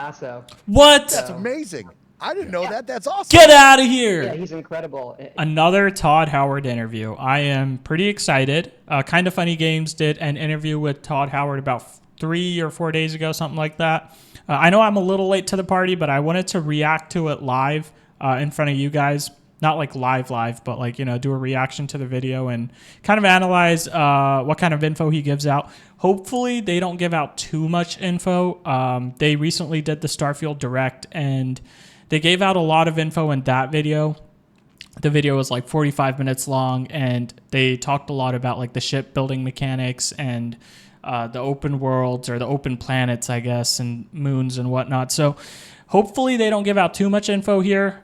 Paso. What? That's amazing. I didn't know that. That's awesome. Get out of here. Yeah, he's incredible. Another Todd Howard interview. I am pretty excited. Kind of Funny Games did an interview with Todd Howard about 3 or 4 days ago, something like that. I know I'm a little late to the party, but I wanted to react to it live in front of you guys. Not like live, but like, do a reaction to the video and kind of analyze what kind of info he gives out. Hopefully they don't give out too much info. They recently did the Starfield Direct, and they gave out a lot of info in that video. The video was like 45 minutes long, and they talked a lot about like the shipbuilding mechanics and the open worlds, or the open planets, I guess, and moons and whatnot. So hopefully they don't give out too much info here.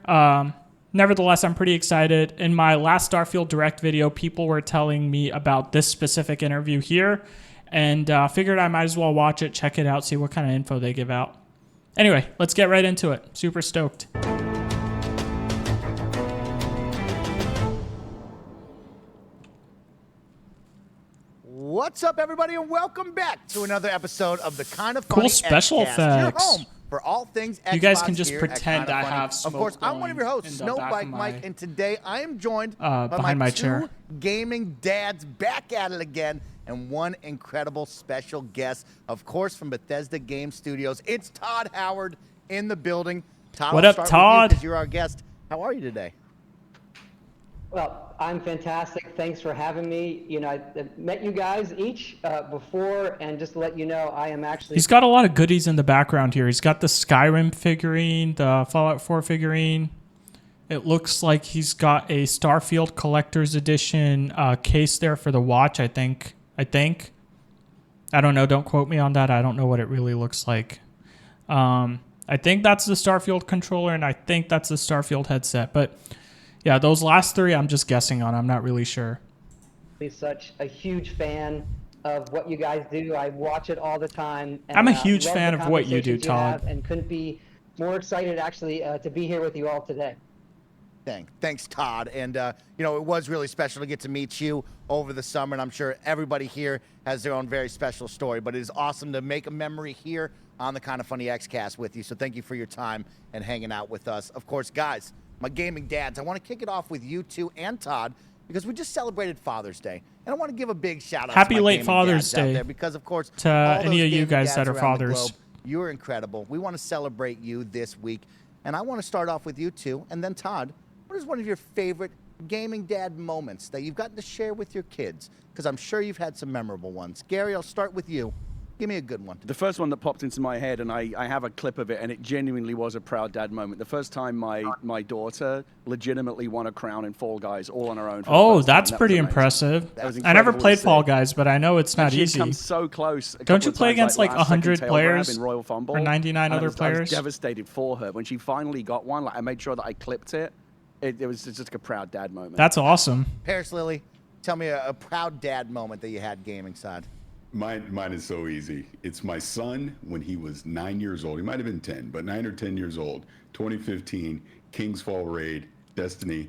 Nevertheless, I'm pretty excited. In my last Starfield Direct video, people were telling me about this specific interview here, and figured I might as well watch it, check it out, see what kind of info they give out. Anyway, let's get right into it. Super stoked. What's up, everybody, and welcome back to another episode of the Kind of Funny Cool special Xcast, effects. your home for all things Xbox. You guys can just here pretend at I Kinda Funny. have smoke Of course, I'm one of your hosts, in the back Snowbike of my- Mike, and today I am joined by behind my two chair. gaming dads back at it again, and one incredible special guest, of course, from Bethesda Game Studios. It's Todd Howard in the building. Todd, What I'll up, start with Todd? you 'cause you're our guest. How are you today? Well, I'm fantastic. Thanks for having me. I met you guys each before, and just to let you know, I am actually... He's got a lot of goodies in the background here. He's got the Skyrim figurine, the Fallout 4 figurine. It looks like he's got a Starfield Collector's Edition case there for the watch, I think. I don't know. Don't quote me on that. I don't know what it really looks like. I think that's the Starfield controller, and I think that's the Starfield headset. But yeah, those last three I'm just guessing on. I'm not really sure. such a huge fan of what you guys do. I watch it all the time. And, I'm a huge love fan the of what you do, conversations Todd. have, and couldn't be more excited, actually, to be here with you all today. Thanks, Todd. And, it was really special to get to meet you over the summer, and I'm sure everybody here has their own very special story, but it is awesome to make a memory here on the Kind of Funny Xcast with you. So thank you for your time and hanging out with us. Of course, guys, my gaming dads, I want to kick it off with you two and Todd, because we just celebrated Father's Day, and I want to give a big shout out Happy to my late gaming Father's dads out Day there, because of course to all any those of you gaming guys dads that are around the fathers. globe, you're incredible. We want to celebrate you this week, and I want to start off with you two, and then Todd. What is one of your favorite gaming dad moments that you've gotten to share with your kids? Because I'm sure you've had some memorable ones. Gary, I'll start with you. Give me a good one. The first one that popped into my head, and I have a clip of it, and it genuinely was a proud dad moment. The first time my daughter legitimately won a crown in Fall Guys all on her own. Oh, that's pretty impressive. Was I never incredible played to Fall see. Guys, but I know it's not She had easy. come so close. Don't you play against like last second 100 tail grab players in Royal Fumble, or 99 and other I was players? devastated for her when she finally got one. Like, I made sure that I clipped it. It was just like a proud dad moment. That's awesome. Paris Lily, tell me a proud dad moment that you had gaming side. Mine is so easy. It's my son when he was 9 years old. He might have been 10, but 9 or 10 years old. 2015, King's Fall raid, Destiny.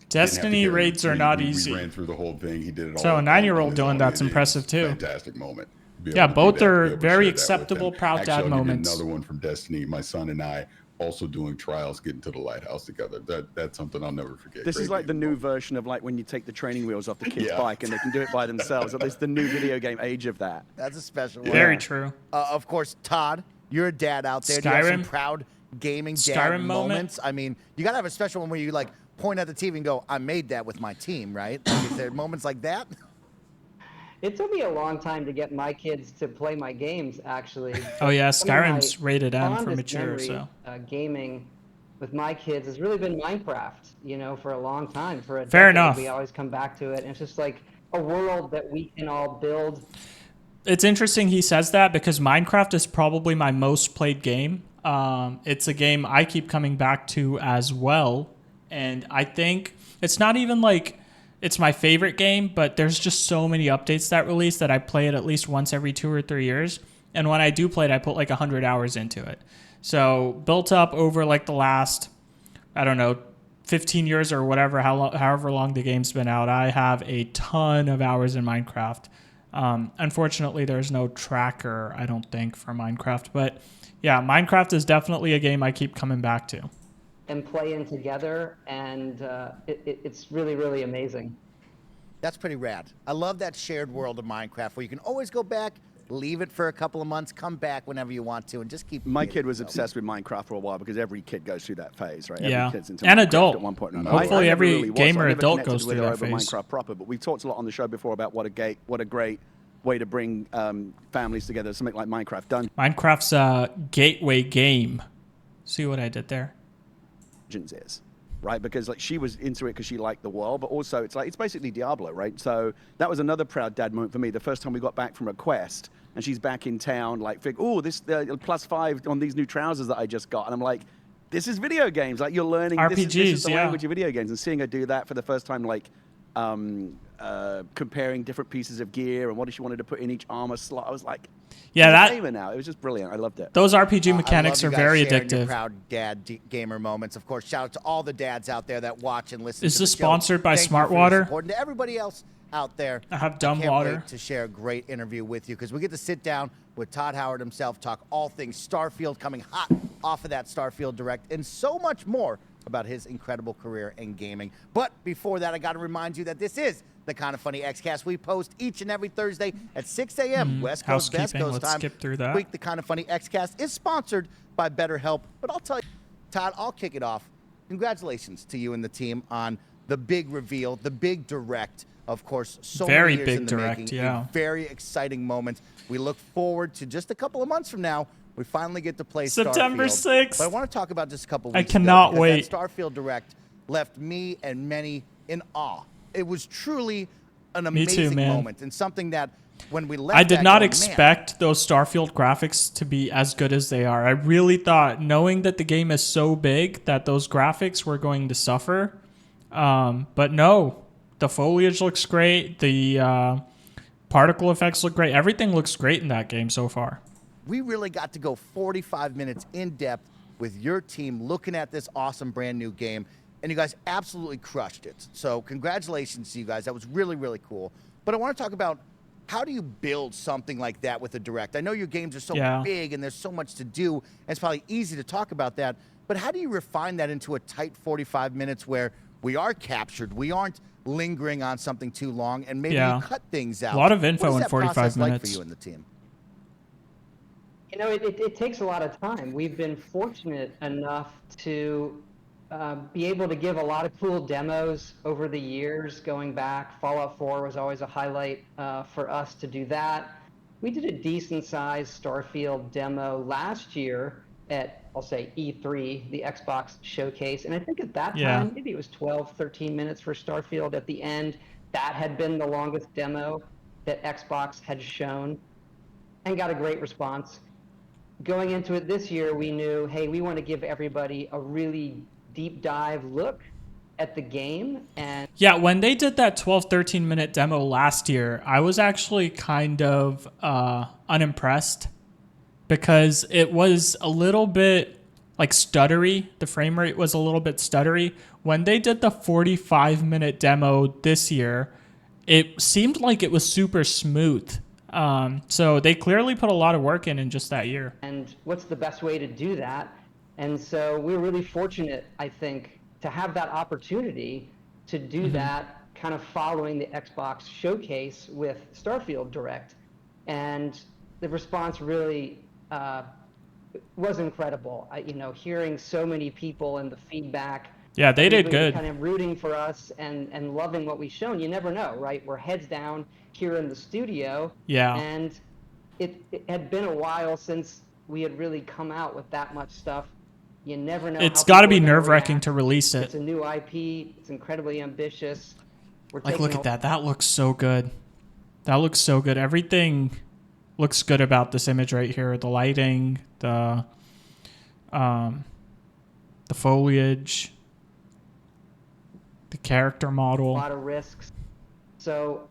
Destiny raids are not we easy. We ran through the whole thing. He did it all. So a on 9-year-old his doing own. that's It is impressive too. Fantastic moment. Be Yeah, able to do both that, are be able to very share that with acceptable them. proud Actually, dad I'll give you moments. another one from Destiny. My son and I also doing trials, getting to the lighthouse together. That's something I'll never forget. This Great is like the game new moment. version of like when you take the training wheels off the kid's Yeah. bike and they can do it by themselves. It's the new video game age of that. That's a special one. Very true. Of course, Todd, you're a dad out there. Do you have some Skyrim? proud gaming dad Skyrim moment? moments? I mean, you got to have a special one where you like point at the TV and go, I made that with my team, right? Like, is there moments like that? It took me a long time to get my kids to play my games, actually. Oh yeah, Some of my Skyrim's rated M for fondest mature, memory, so. Gaming with my kids has really been Minecraft, for a long time. For a Fair decade, enough. We always come back to it, and it's just like a world that we can all build. It's interesting he says that because Minecraft is probably my most played game. It's a game I keep coming back to as well. And I think it's not even like it's my favorite game, but there's just so many updates that release that I play it at least once every 2 or 3 years. And when I do play it, I put like 100 hours into it. So built up over like the last, 15 years or whatever, however long the game's been out, I have a ton of hours in Minecraft. Unfortunately, there's no tracker, I don't think, for Minecraft. But yeah, Minecraft is definitely a game I keep coming back to. And playing together, and it's really, really amazing. That's pretty rad. I love that shared world of Minecraft where you can always go back, leave it for a couple of months, come back whenever you want to, and just keep. My kid was obsessed with Minecraft for a while because every kid goes through that phase, right? Yeah. Every kid's into And Minecraft adult. at one point or another. Hopefully I never every really was. gamer I never adult connected goes with through her that over phase. Minecraft proper, but we've talked a lot on the show before about what a great way to bring families together. Something like Minecraft Minecraft's a gateway game. See what I did there? Dungeons is. Right, because like she was into it because she liked the world, but also it's basically Diablo, right? So that was another proud dad moment for me. The first time we got back from a quest, and she's back in town, like, this +5 on these new trousers that I just got, and I'm like, this is video games. Like you're learning RPGs, this is the yeah. language of video games, and seeing her do that for the first time, like comparing different pieces of gear and what she wanted to put in each armor slot, I was like, Yeah, I'm a that gamer now. It was just brilliant. I loved it. those RPG I love mechanics you are guys very sharing your addictive. proud dad gamer moments. Of course, shout out to all the dads out there that watch and listen. Is to this the show. sponsored by Thank you Smart for your Water? support. And to everybody else out there, I have dumb can't water. wait to share a great interview with you because we get to sit down with Todd Howard himself, talk all things Starfield, coming hot off of that Starfield Direct, and so much more about his incredible career in gaming. But before that, I got to remind you that this is the Kind of Funny Xcast. We post each and every Thursday at 6 a.m. West Coast, Best housekeeping. Coast Let's time. skip through that. This week, the Kind of Funny Xcast is sponsored by BetterHelp. But I'll tell you, Todd, I'll kick it off. Congratulations to you and the team on the big reveal, the big direct. Of course, so Very many years big in the direct, making. yeah. A very exciting moment. We look forward to just a couple of months from now. We finally get to play September Starfield. 6th. But I want to talk about just a couple of I weeks ago, cannot because wait. That Starfield Direct left me and many in awe. It was truly an Me too, amazing man. moment and something that when we left I did that not going, expect those Starfield graphics to be as good as they are. I really thought, knowing that the game is so big, that those graphics were going to suffer. But no, the foliage looks great. The particle effects look great. Everything looks great in that game so far. we really got to go 45 minutes in depth with your team looking at this awesome brand new game, and you guys absolutely crushed it. So congratulations to you guys. That was really, really cool. But I want to talk about, how do you build something like that with a direct? I know your games are so big and there's so much to do, and it's probably easy to talk about that, but how do you refine that into a tight 45 minutes where we are captured, we aren't lingering on something too long, and maybe you cut things out? A lot of info What is in that 45 process like minutes. for you and the team? You know, it takes a lot of time. We've been fortunate enough to be able to give a lot of cool demos over the years going back. Fallout 4 was always a highlight for us to do that. We did a decent-sized Starfield demo last year at, I'll say, E3, the Xbox showcase. And I think at that time, maybe it was 12, 13 minutes for Starfield at the end. That had been the longest demo that Xbox had shown and got a great response. Going into it this year, we knew, hey, we want to give everybody a really deep dive look at the game. And yeah, when they did that 12, 13 minute demo last year, I was actually kind of unimpressed because it was a little bit like stuttery. The frame rate was a little bit stuttery. When they did the 45-minute demo this year, it seemed like it was super smooth. So they clearly put a lot of work in just that year. And what's the best way to do that? And so we're really fortunate, I think, to have that opportunity to do that kind of following the Xbox showcase with Starfield Direct. And the response really was incredible. Hearing so many people and the feedback. Yeah, they did really good. Kind of rooting for us and loving what we've shown. You never know, right? We're heads down here in the studio. Yeah. And it had been a while since we had really come out with that much stuff. You never know. It's got to be nerve-wracking to release It's it. a new IP. It's incredibly ambitious. Like, look at that. That looks so good. That looks so good. Everything looks good about this image right here. The lighting, the foliage, the character model. A lot of risks. So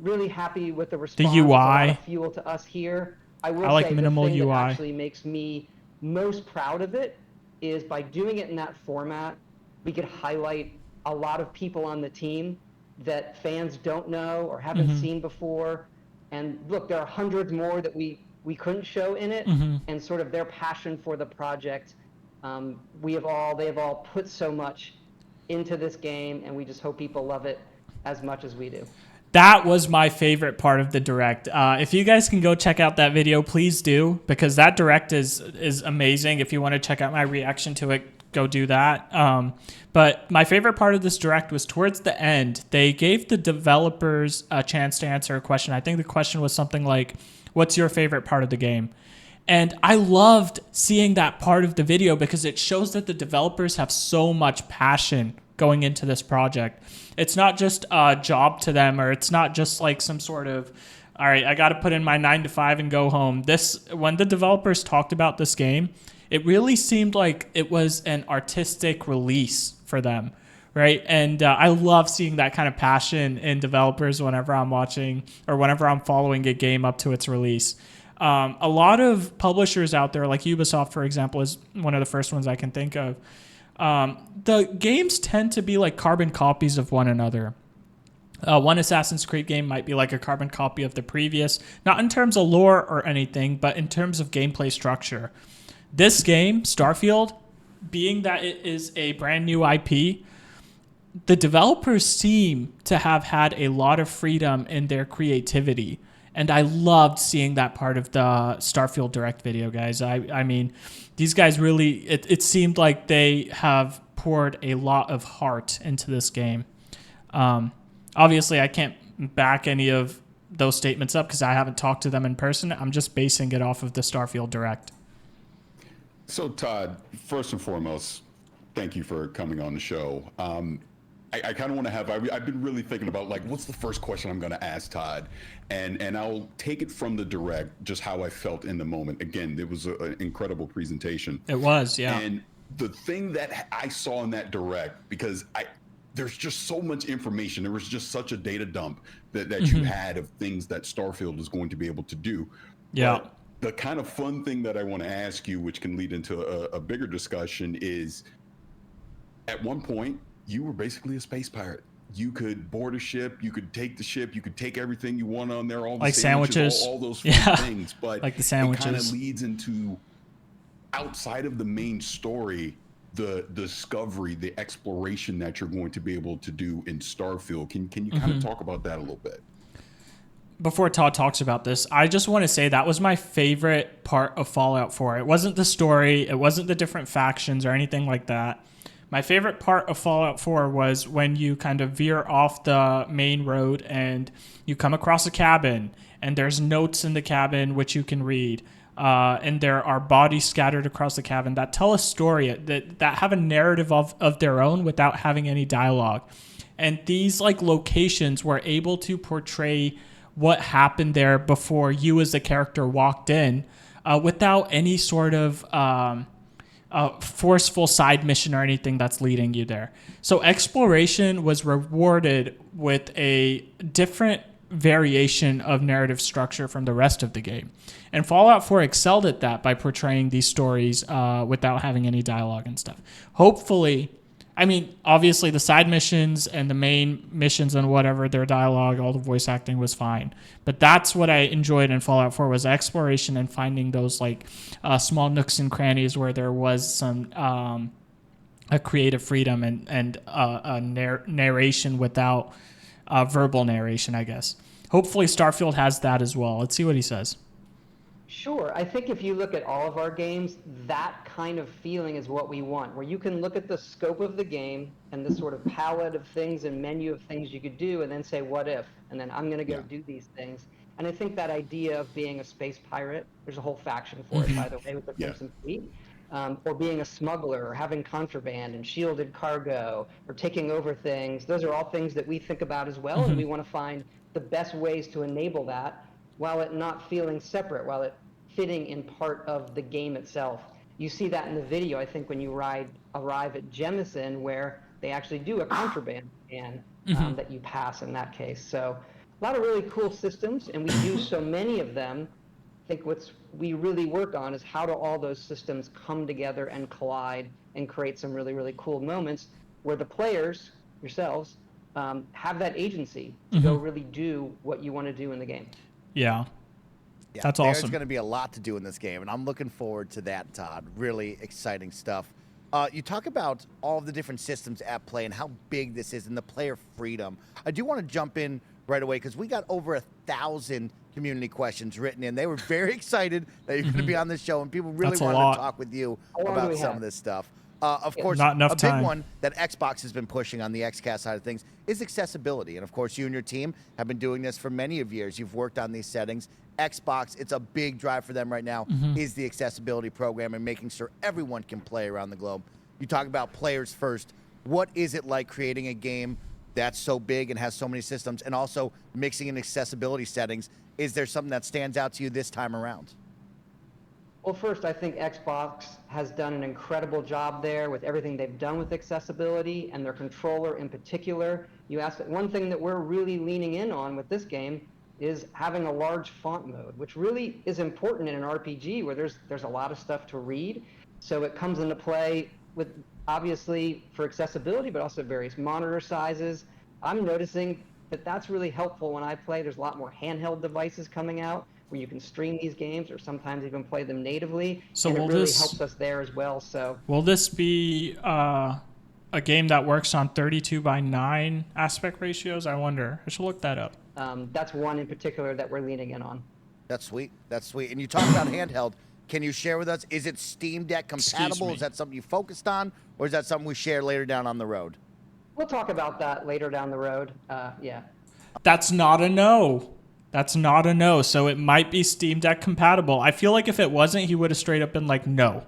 really happy with the response. The UI. It's a lot of fuel to us here. I will I like say minimal the thing UI. that actually makes me most proud of it is by doing it in that format, we could highlight a lot of people on the team that fans don't know or haven't seen before. And look, there are hundreds more that we couldn't show in it, and sort of their passion for the project. They have all put so much into this game, and we just hope people love it as much as we do. That was my favorite part of the direct. If you guys can go check out that video, please do, because that direct is amazing. If you want to check out my reaction to it, go do that. But my favorite part of this direct was towards the end. They gave the developers a chance to answer a question. I think the question was something like, what's your favorite part of the game? And I loved seeing that part of the video because it shows that the developers have so much passion going into this project. It's not just a job to them, or it's not just like some sort of, all right, I got to put in my 9 to 5 and go home. When the developers talked about this game, it really seemed like it was an artistic release for them, right? And I love seeing that kind of passion in developers whenever I'm watching or whenever I'm following a game up to its release. A lot of publishers out there, like Ubisoft, for example, is one of the first ones I can think of. The games tend to be like carbon copies of one another. One Assassin's Creed game might be like a carbon copy of the previous, not in terms of lore or anything, but in terms of gameplay structure. This game, Starfield, being that it is a brand new IP, the developers seem to have had a lot of freedom in their creativity. And I loved seeing that part of the Starfield Direct video, guys. I mean, these guys really, it seemed like they have poured a lot of heart into this game. Obviously, I can't back any of those statements up because I haven't talked to them in person. I'm just basing it off of the Starfield Direct. So, Todd, first and foremost, thank you for coming on the show. I kind of want to have, I've been really thinking about, like, what's the first question I'm going to ask Todd? And I'll take it from the direct, just how I felt in the moment. Again, it was an incredible presentation. It was, yeah. And the thing that I saw in that direct, because there's just so much information. There was just such a data dump that you had of things that Starfield is going to be able to do. Yeah. But the kind of fun thing that I want to ask you, which can lead into a bigger discussion, is at one point, you were basically a space pirate. You could board a ship, you could take the ship, you could take everything you want on there, all the like sandwiches, all those fun things. But like the sandwiches. It kind of leads into, outside of the main story, the discovery, the exploration that you're going to be able to do in Starfield. Can you kind of talk about that a little bit? Before Todd talks about this, I just want to say that was my favorite part of Fallout 4. It wasn't the story, it wasn't the different factions or anything like that. My favorite part of Fallout 4 was when you kind of veer off the main road and you come across a cabin, and there's notes in the cabin which you can read. And there are bodies scattered across the cabin that tell a story, that have a narrative of their own without having any dialogue. And these like locations were able to portray what happened there before you as the character walked in, without any sort of forceful side mission or anything that's leading you there. So exploration was rewarded with a different variation of narrative structure from the rest of the game. And Fallout 4 excelled at that by portraying these stories without having any dialogue and stuff. Hopefully, I mean, obviously the side missions and the main missions and whatever, their dialogue, all the voice acting was fine. But that's what I enjoyed in Fallout 4 was exploration and finding those like small nooks and crannies where there was some a creative freedom and a narration without verbal narration, I guess. Hopefully Starfield has that as well. Let's see what he says. Sure. I think if you look at all of our games, that kind of feeling is what we want, where you can look at the scope of the game and the sort of palette of things and menu of things you could do and then say, what if? And then I'm going to go do these things. And I think that idea of being a space pirate, there's a whole faction for it, by the way, with the Crimson Fleet, or being a smuggler or having contraband and shielded cargo or taking over things, those are all things that we think about as well. And we want to find the best ways to enable that while it not feeling separate, while it fitting in part of the game itself. You see that in the video, I think, when you arrive at Jemison, where they actually do a contraband scan that you pass in that case. So a lot of really cool systems, and we use so many of them. I think we really work on is how do all those systems come together and collide and create some really, really cool moments where the players, yourselves, have that agency to go really do what you want to do in the game. Yeah. Yeah, That's there's awesome. going to be a lot to do in this game, and I'm looking forward to that, Todd. Really exciting stuff. You talk about all of the different systems at play and how big this is and the player freedom. I do want to jump in right away because we got over 1,000 community questions written in. They were very excited that you're going to be on this show, and people really That's a wanted lot. to talk with you How long do about we some have? of this stuff. Of course, Not enough a big time. one that Xbox has been pushing on the XCast side of things is accessibility. And of course, you and your team have been doing this for many of years. You've worked on these settings. Xbox, it's a big drive for them right now, is the accessibility program and making sure everyone can play around the globe. You talk about players first. What is it like creating a game that's so big and has so many systems and also mixing in accessibility settings? Is there something that stands out to you this time around? Well, first, I think Xbox has done an incredible job there with everything they've done with accessibility and their controller in particular. You asked, one thing that we're really leaning in on with this game is having a large font mode, which really is important in an RPG where there's a lot of stuff to read. So it comes into play with, obviously, for accessibility, but also various monitor sizes. I'm noticing that that's really helpful when I play. There's a lot more handheld devices coming out where you can stream these games or sometimes even play them natively. So and will it really this- helps us there as well. So Will this be a game that works on 32:9 aspect ratios? I wonder. I should look that up. that's one in particular that we're leaning in on. That's sweet. That's sweet. And you talk about handheld. Can you share with us, is it Steam Deck compatible? me. Is that something you focused on? Or is that something we share later down on the road? We'll talk about that later down the road. Yeah. That's not a no. That's not a no. So it might be Steam Deck compatible. I feel like if it wasn't, he would have straight up been like, no.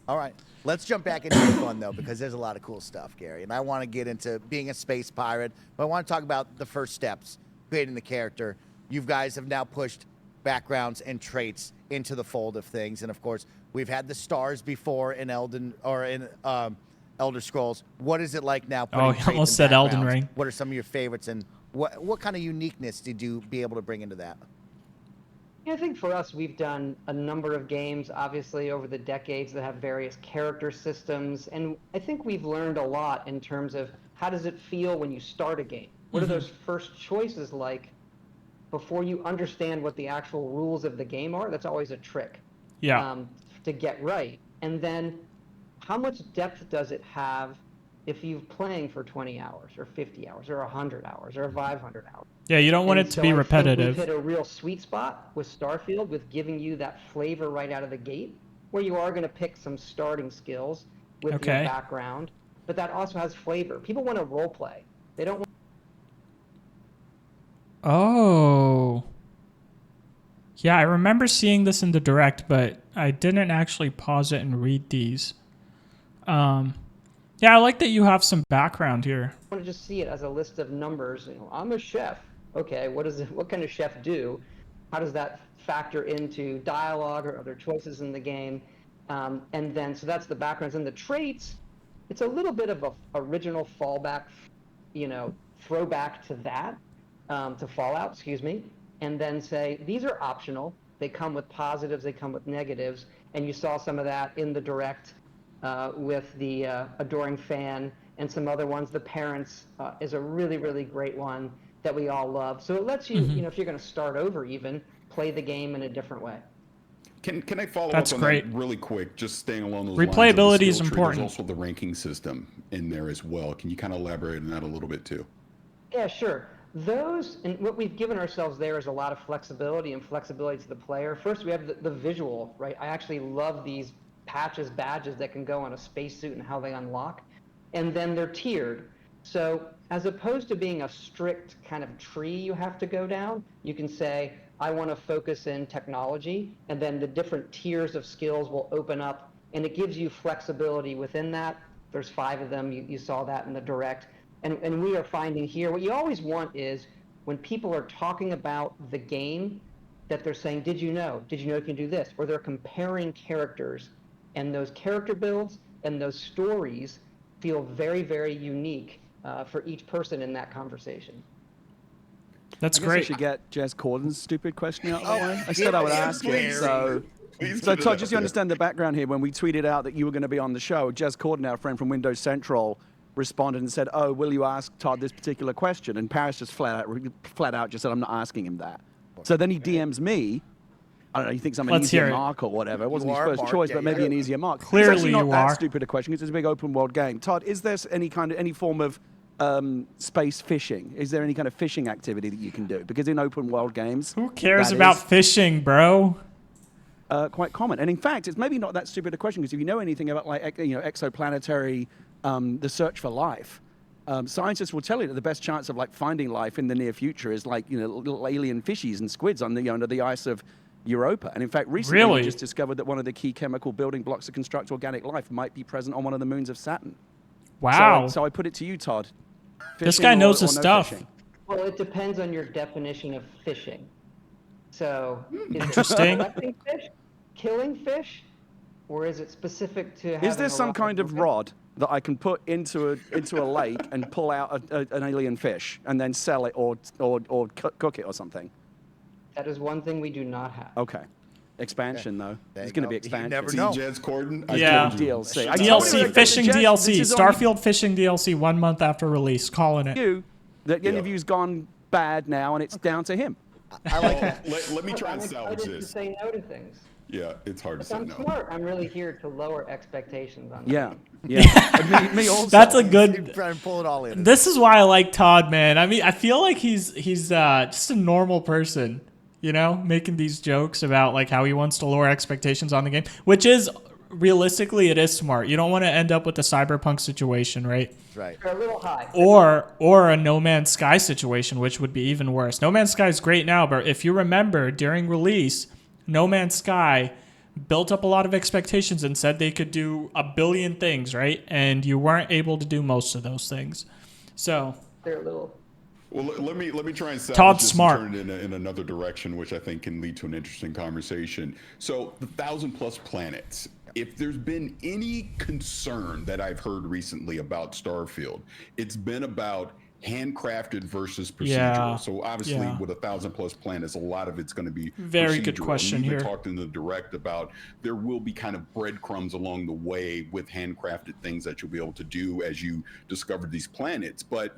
All right. Let's jump back into the fun, though, because there's a lot of cool stuff, Gary. And I want to get into being a space pirate, but I want to talk about the first steps, creating the character. You guys have now pushed backgrounds and traits into the fold of things. And, of course, we've had the stars before in Elder Scrolls. What is it like now? Oh, he almost said Elden Ring. What are some of your favorites, and what kind of uniqueness did you be able to bring into that? Yeah, I think for us, we've done a number of games, obviously, over the decades that have various character systems. And I think we've learned a lot in terms of how does it feel when you start a game? What are those first choices like before you understand what the actual rules of the game are? That's always a trick to get right. And then how much depth does it have if you've playing for 20 hours or 50 hours or 100 hours or 500 hours? Yeah, you don't want it to be repetitive. We've hit a real sweet spot with Starfield with giving you that flavor right out of the gate, where you are going to pick some starting skills with your background, but that also has flavor. People want to role play. They don't want. Oh. Yeah, I remember seeing this in the direct, but I didn't actually pause it and read these. Yeah, I like that you have some background here. I want to just see it as a list of numbers. You know, I'm a chef. Okay, what can a chef do? How does that factor into dialogue or other choices in the game? And then, so that's the backgrounds. And the traits, it's a little bit of a original fallback, throwback to that, to Fallout, excuse me. And then say, these are optional. They come with positives, they come with negatives. And you saw some of that in the direct with the adoring fan and some other ones. The parents is a really, really great one that we all love. So it lets you, if you're going to start over even, play the game in a different way. Can I follow That's up on great. that really quick? Just staying along those Replayability lines of the is skill tree, important. There's also the ranking system in there as well. Can you kind of elaborate on that a little bit too? Yeah, sure. Those, and what we've given ourselves there is a lot of flexibility and flexibility to the player. First, we have the visual, right? I actually love these patches, badges that can go on a spacesuit and how they unlock. And then they're tiered. So as opposed to being a strict kind of tree you have to go down, you can say, I want to focus in technology, and then the different tiers of skills will open up, and it gives you flexibility within that. There's 5 of them. You saw that in the direct. And we are finding here, what you always want is when people are talking about the game, that they're saying, did you know you can do this? Or they're comparing characters, and those character builds and those stories feel very, very unique for each person in that conversation. That's I guess great. I should get Jez Corden's stupid question out of the way. I said I would ask it. So Todd, just so you understand the background here, when we tweeted out that you were going to be on the show, Jez Corden, our friend from Windows Central, responded and said, "Oh, will you ask Todd this particular question?" And Paris just flat out just said, "I'm not asking him that." So then he DMs me. I don't know, he thinks I'm an Let's hear easier it. mark or whatever. It wasn't You his are, first Mark. choice, Yeah, but maybe yeah. an easier mark. Clearly it's actually not you that are. stupid a question because it's a big open world game. Todd, is there any form of space fishing? Is there any kind of fishing activity that you can do? Because in open world games, Who cares that about is, fishing, bro? quite common. And in fact, it's maybe not that stupid a question because if you know anything about exoplanetary, the search for life, scientists will tell you that the best chance of finding life in the near future is little alien fishies and squids on under the ice of Europa. And in fact, recently Really? we just discovered that one of the key chemical building blocks to construct organic life might be present on one of the moons of Saturn. Wow. So I put it to you, Todd. This Fishing guy knows or his no stuff. fishing? Well, it depends on your definition of fishing. So, is it Interesting. collecting fish, killing fish, or is it specific to having Is there a some kind of replicable- rod that I can put into a lake and pull out an alien fish and then sell it or cook it or something? That is one thing we do not have. Okay. Expansion, though. There There's you going to go. be You expansion. never See, know. Jez Corden? Yeah. I told you. DLC. I told DLC, you, fishing Jez, DLC, this is on Starfield fishing DLC 1 month after release. Calling it. you that the Yeah. interview's gone bad now and it's down to him. I like that. Let me try I'm and salvage excited to this. say no to things. Yeah, it's hard to If say I'm no. smart, I'm really here to lower expectations on the Yeah. game. Yeah. me also. That's a You good. try and pull it all in. This is why I like Todd, man. I mean, I feel like he's just a normal person, making these jokes about how he wants to lower expectations on the game, which is realistically it is smart. You don't want to end up with a cyberpunk situation, right? That's right. They're a little high. Or a No Man's Sky situation, which would be even worse. No Man's Sky is great now, but if you remember during release, No Man's Sky built up a lot of expectations and said they could do a billion things, right? And you weren't able to do most of those things. So They're a little. Well, let me try and salvage Todd's this smart. and turn it in another direction, which I think can lead to an interesting conversation. So the 1,000+ planets. If there's been any concern that I've heard recently about Starfield, it's been about handcrafted versus procedural. Yeah, So obviously, yeah. with 1,000+ planets, a lot of it's going to be Very good procedural. question and we here. even talked in the direct about there will be kind of breadcrumbs along the way with handcrafted things that you'll be able to do as you discover these planets. But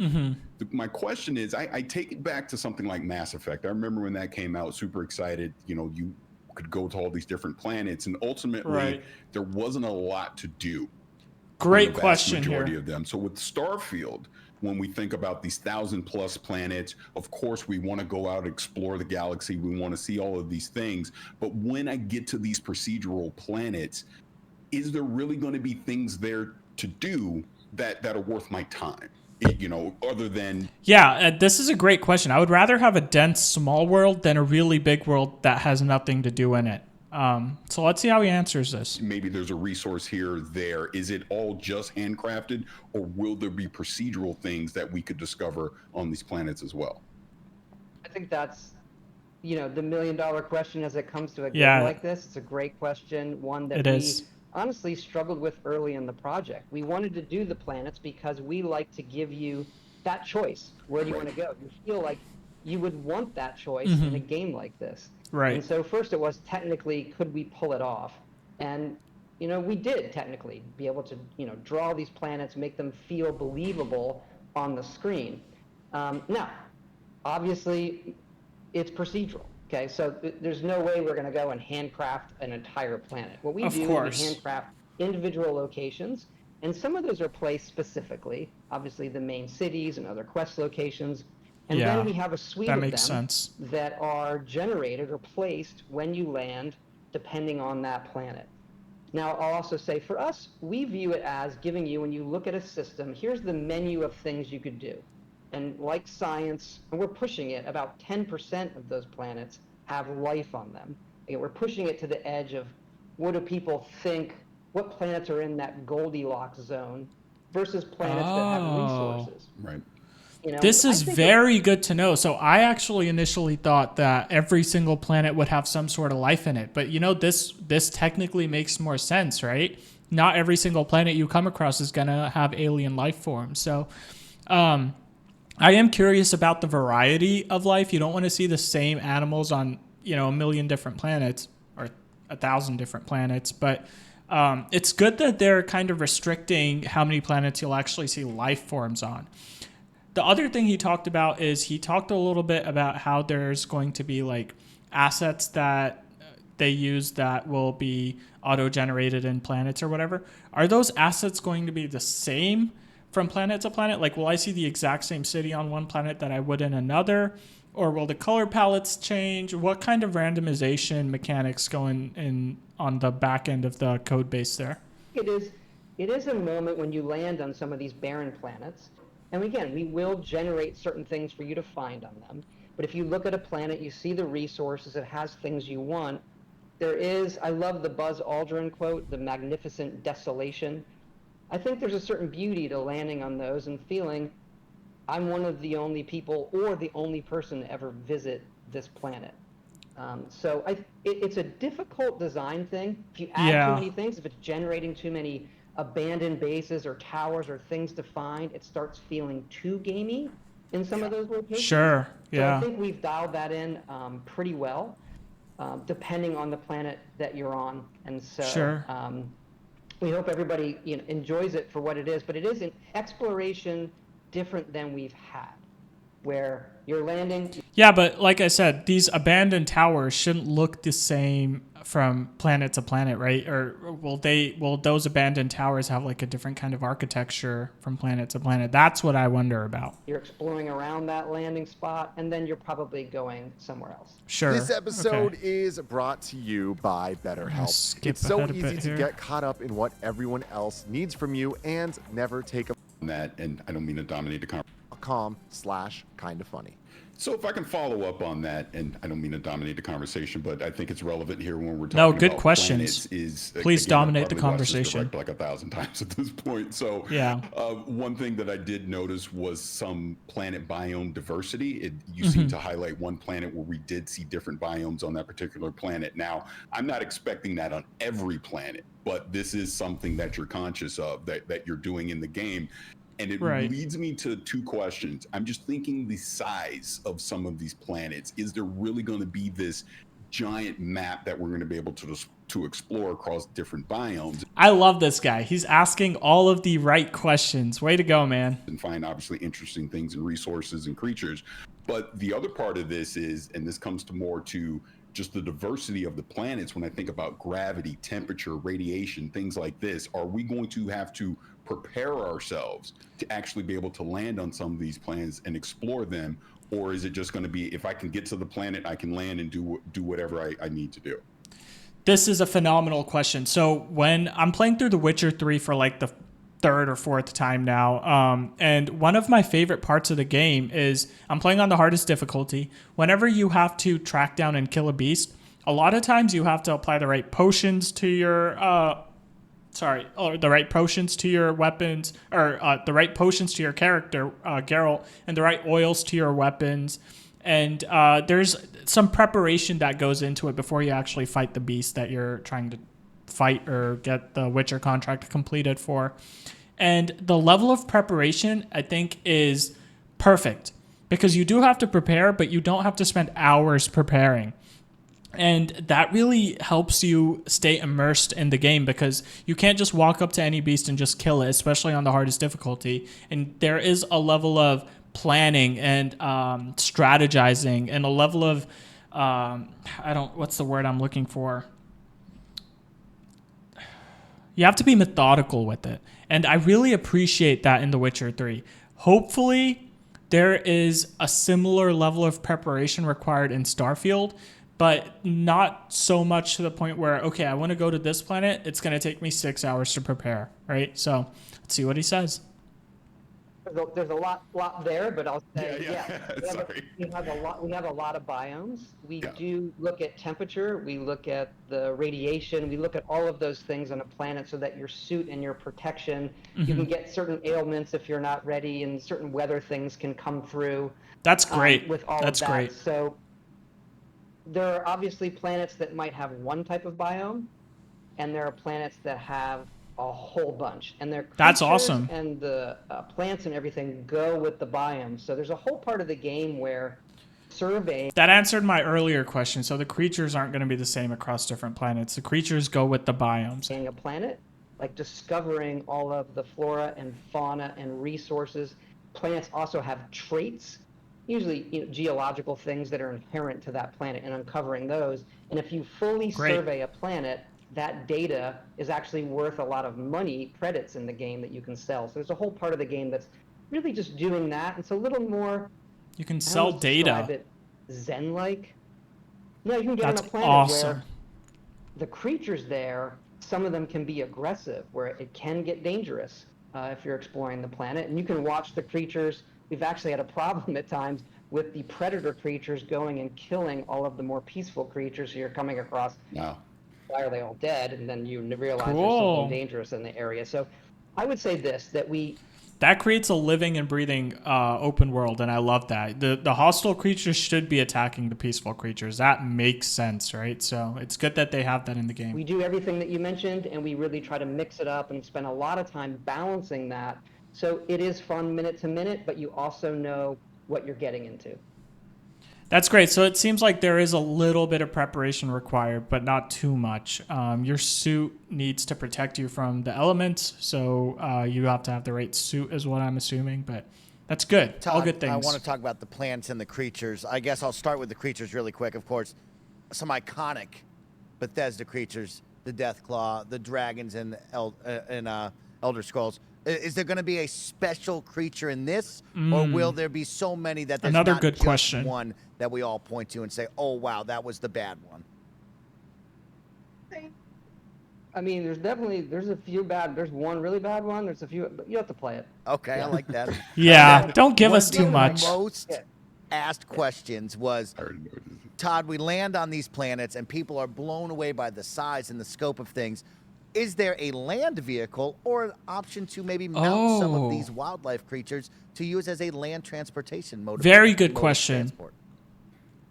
my question is, I take it back to something like Mass Effect. I remember when that came out, super excited. You could go to all these different planets, and ultimately Right. there wasn't a lot to do. great The vast question majority here. of them. So with Starfield, when we think about these 1,000+ planets, of course we want to go out and explore the galaxy. We want to see all of these things. But when I get to these procedural planets, is there really going to be things there to do that are worth my time? Other than Yeah, this is a great question. I would rather have a dense small world than a really big world that has nothing to do in it. So let's see how he answers this. maybe there's a resource here or there. Is it all just handcrafted, or will there be procedural things that we could discover on these planets as well? I think that's, the million-dollar question as it comes to a game Yeah. like this. It's a great question, one that It we is. honestly struggled with early in the project. We wanted to do the planets because we like to give you that choice. Where do you want to go? You feel like you would want that choice in a game like this. Right. And so first it was technically, could we pull it off? And, we did technically be able to, draw these planets, make them feel believable on the screen. Now, obviously, it's procedural. Okay, so there's no way we're going to go and handcraft an entire planet. What we Of do course. is handcraft individual locations, and some of those are placed specifically, obviously the main cities and other quest locations. And Yeah, then we have a suite that of makes them sense. that are generated or placed when you land, depending on that planet. Now, I'll also say for us, we view it as giving you, when you look at a system, here's the menu of things you could do. And like science, and we're pushing it, about 10% of those planets have life on them. Again, we're pushing it to the edge of what do people think, what planets are in that Goldilocks zone versus planets that have resources. Right. This I is think very good to know. So I actually initially thought that every single planet would have some sort of life in it. But this technically makes more sense, right? Not every single planet you come across is going to have alien life forms. So I am curious about the variety of life. You don't want to see the same animals on, a million different planets or 1,000 different planets. But it's good that they're kind of restricting how many planets you'll actually see life forms on. The other thing he talked about is he talked a little bit about how there's going to be like assets that they use that will be auto-generated in planets or whatever. Are those assets going to be the same from planet to planet? Like, will I see the exact same city on one planet that I would in another? Or will the color palettes change? What kind of randomization mechanics go in on the back end of the code base there? It is a moment when you land on some of these barren planets. And again, we will generate certain things for you to find on them. But if you look at a planet, you see the resources, it has things you want. I love the Buzz Aldrin quote, the magnificent desolation. I think there's a certain beauty to landing on those and feeling I'm one of the only people or the only person to ever visit this planet. So it's a difficult design thing. If you add too many things, if it's generating too many abandoned bases or towers or things to find, it starts feeling too gamey in some of those locations. Sure, yeah. So I think we've dialed that in pretty well, depending on the planet that you're on. And so we hope everybody enjoys it for what it is, but it is an exploration different than we've had, where you're landing. Yeah, but like I said, these abandoned towers shouldn't look the same from planet to planet, right? Or will those abandoned towers have like a different kind of architecture from planet to planet? That's what I wonder about. You're exploring around that landing spot, and then you're probably going somewhere else. Sure. This episode is brought to you by BetterHelp. It's so easy to get caught up in what everyone else needs from you and never take a that, and I don't mean to dominate the com/kindafunny. So if I can follow up on that, and I don't mean to dominate the conversation, but I think it's relevant here when we're talking about good questions. Please dominate the conversation. Like 1,000 times at this point. So yeah, one thing that I did notice was some planet biome diversity. You seem to highlight one planet where we did see different biomes on that particular planet. Now, I'm not expecting that on every planet, but this is something that you're conscious of, that you're doing in the game. And it leads me to two questions. I'm just thinking the size of some of these planets. Is there really going to be this giant map that we're going to be able to explore across different biomes? I love this guy. He's asking all of the right questions. Way to go, man. And find obviously interesting things and resources and creatures. But the other part of this is, and this comes to more to just the diversity of the planets. When I think about gravity, temperature, radiation, things like this, are we going to have to prepare ourselves to actually be able to land on some of these planets and explore them? Or is it just going to be, if I can get to the planet, I can land and do whatever I need to do? This is a phenomenal question. So when I'm playing through The Witcher 3 for like the third or fourth time now, and one of my favorite parts of the game is I'm playing on the hardest difficulty. Whenever you have to track down and kill a beast, a lot of times you have to apply the right potions to your the right potions to your weapons, or the right potions to your character, Geralt, and the right oils to your weapons. And there's some preparation that goes into it before you actually fight the beast that you're trying to fight or get the Witcher contract completed for. And the level of preparation, I think, is perfect, because you do have to prepare, but you don't have to spend hours preparing. And that really helps you stay immersed in the game, because you can't just walk up to any beast and just kill it, especially on the hardest difficulty. And there is a level of planning and strategizing, and a level of, what's the word I'm looking for? You have to be methodical with it. And I really appreciate that in The Witcher 3. Hopefully, there is a similar level of preparation required in Starfield, but not so much to the point where, okay, I want to go to this planet, it's going to take me 6 hours to prepare, right? So let's see what he says. There's a lot there, but I'll say, we have a lot of biomes. We do look at temperature, we look at the radiation, we look at all of those things on a planet so that your suit and your protection, you can get certain ailments if you're not ready, and certain weather things can come through. That's great. With all That's of that. Great. So there are obviously planets that might have one type of biome, and there are planets that have a whole bunch, and their that's awesome. And the plants and everything go with the biome. So there's a whole part of the game where surveying. That answered my earlier question. So the creatures aren't going to be the same across different planets. The creatures go with the biomes. A planet, like discovering all of the flora and fauna and resources, planets also have traits, usually geological things that are inherent to that planet, and uncovering those. And if you fully survey a planet, that data is actually worth a lot of money, credits in the game that you can sell. So there's a whole part of the game that's really just doing that. It's a little more, you can sell data. Zen-like. No, you can get That's on a planet awesome. where the creatures there, some of them can be aggressive, where it can get dangerous if you're exploring the planet. And you can watch the creatures. We've actually had a problem at times with the predator creatures going and killing all of the more peaceful creatures you're coming across. Wow. Why are they all dead? And then you realize there's Cool. something dangerous in the area. So I would say this, that creates a living and breathing open world, and I love that. The hostile creatures should be attacking the peaceful creatures. That makes sense, right? So it's good that they have that in the game. We do everything that you mentioned, and we really try to mix it up and spend a lot of time balancing that. So it is fun minute to minute, but you also know what you're getting into. That's great. So it seems like there is a little bit of preparation required, but not too much. Your suit needs to protect you from the elements, so you have to have the right suit is what I'm assuming, but that's good. Todd, all good things. I want to talk about the plants and the creatures. I guess I'll start with the creatures really quick. Of course, some iconic Bethesda creatures, the Deathclaw, the dragons in Elder Scrolls. Is there going to be a special creature in this, or will there be so many that there's Another not good just question. one that we all point to and say, oh, wow, that was the bad one? I mean, there's a few bad, there's one really bad one, there's a few, but you have to play it. Okay, I like that. Yeah, don't give One us of too the much. most asked questions was, Todd, we land on these planets and people are blown away by the size and the scope of things. Is there a land vehicle or an option to maybe mount some of these wildlife creatures to use as a land transportation mode? Very good question.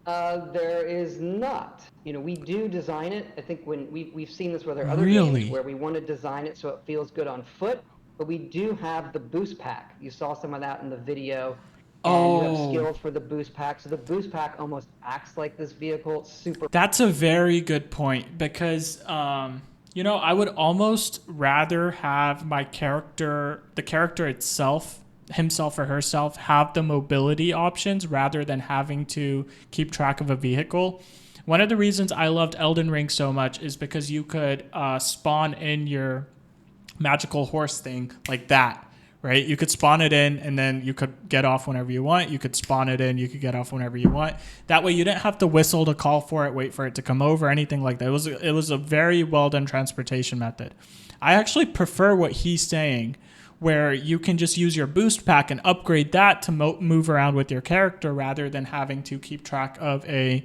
There is not. We do design it. I think when we've seen this with our other Really? games where we want to design it so it feels good on foot, but we do have the boost pack. You saw some of that in the video. And you have skills for the boost pack. So the boost pack almost acts like this vehicle. It's super. That's a very good point because, I would almost rather have my character, the character itself, himself or herself, have the mobility options rather than having to keep track of a vehicle. One of the reasons I loved Elden Ring so much is because you could spawn in your magical horse thing like that, right? You could spawn it in and then you could get off whenever you want. You could spawn it in, you could get off whenever you want. That way you didn't have to whistle to call for it, wait for it to come over, anything like that. It was a very well done transportation method. I actually prefer what he's saying, where you can just use your boost pack and upgrade that to move around with your character rather than having to keep track of a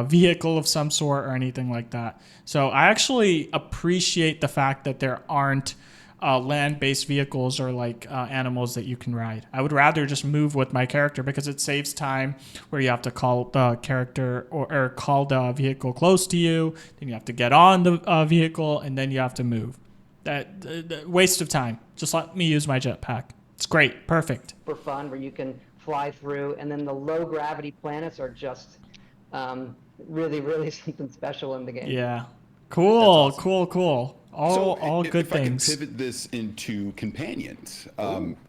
vehicle of some sort or anything like that. So I actually appreciate the fact that there aren't land-based vehicles or animals that you can ride. I would rather just move with my character because it saves time where you have to call the character or call the vehicle close to you, then you have to get on the vehicle, and then you have to move. That waste of time. Just let me use my jetpack. It's great. Perfect. For fun where you can fly through, and then the low gravity planets are just really, really something special in the game. Yeah. Cool. Awesome. Cool. All good if things. I can pivot this into companions.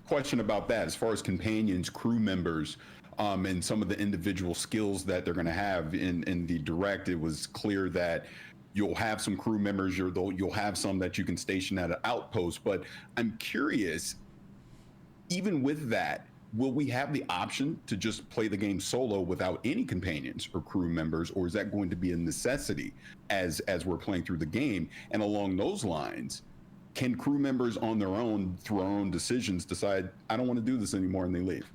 Question about that as far as companions, crew members, and some of the individual skills that they're going to have in the direct. It was clear that you'll have some crew members, you'll have some that you can station at an outpost. But I'm curious, even with that, will we have the option to just play the game solo without any companions or crew members, or is that going to be a necessity as we're playing through the game? And along those lines, can crew members on their own, through our own decisions, decide, I don't want to do this anymore, and they leave?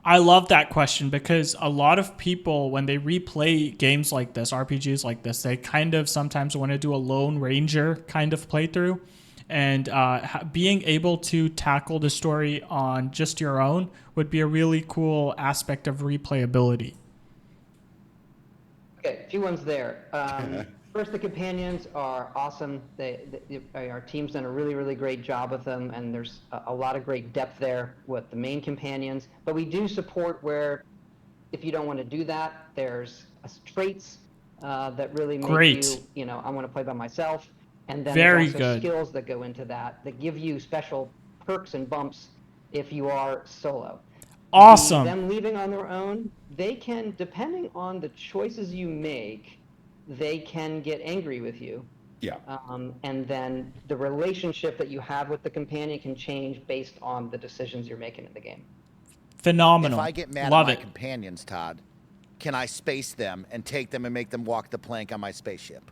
I love that question because a lot of people, when they replay games like this, RPGs like this, they kind of sometimes want to do a Lone Ranger kind of playthrough. And being able to tackle the story on just your own would be a really cool aspect of replayability. Okay, a few ones there. First, the companions are awesome. Our team's done a really, really great job with them, and there's a lot of great depth there with the main companions. But we do support where, if you don't want to do that, there's traits that really make you, I want to play by myself. And then there's also skills that go into that give you special perks and bumps if you are solo. Awesome. Them leaving on their own, they can, depending on the choices you make, they can get angry with you. Yeah. And then the relationship that you have with the companion can change based on the decisions you're making in the game. Phenomenal. If I get mad Love at my it. companions, Todd, can I space them and take them and make them walk the plank on my spaceship?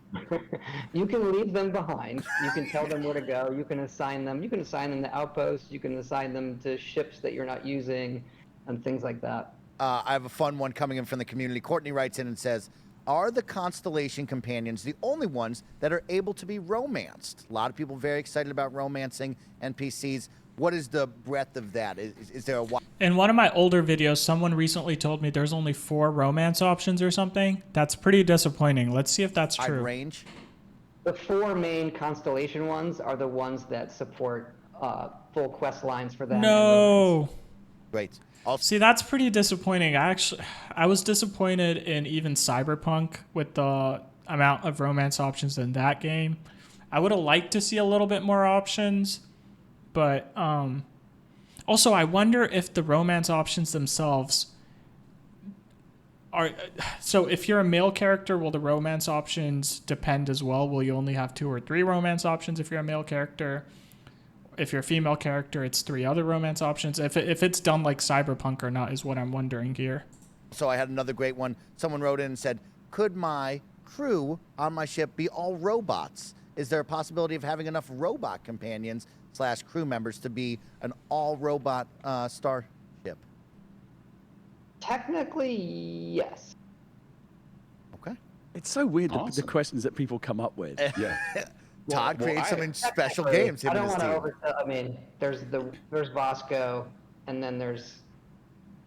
You can leave them behind. You can tell them where to go. You can assign them. You can assign them to outposts. You can assign them to ships that you're not using, and things like that. I have a fun one coming in from the community. Courtney writes in and says, "Are the Constellation companions the only ones that are able to be romanced?" A lot of people very excited about romancing NPCs. What is the breadth of that? Is there a In one of my older videos, someone recently told me there's only 4 romance options or something. That's pretty disappointing. Let's see if that's true. range? The 4 main Constellation ones are the ones that support full quest lines for them. No. Great. See, that's pretty disappointing. I was disappointed in even Cyberpunk with the amount of romance options in that game. I would have liked to see a little bit more options, but also I wonder if the romance options themselves are. So if you're a male character, will the romance options depend as well? Will you only have 2 or 3 romance options if you're a male character? If you're a female character, it's 3 other romance options. If it's done like Cyberpunk or not is what I'm wondering here. So I had another great one. Someone wrote in and said, "Could my crew on my ship be all robots? Is there a possibility of having enough robot companions / crew members to be an all robot starship?" Technically, yes. Okay. It's so weird the Awesome. questions that people come up with. Yeah. Todd Well, creates some special Technically, games. Him I and don't his want to team. oversell. I mean, there's Bosco, and then there's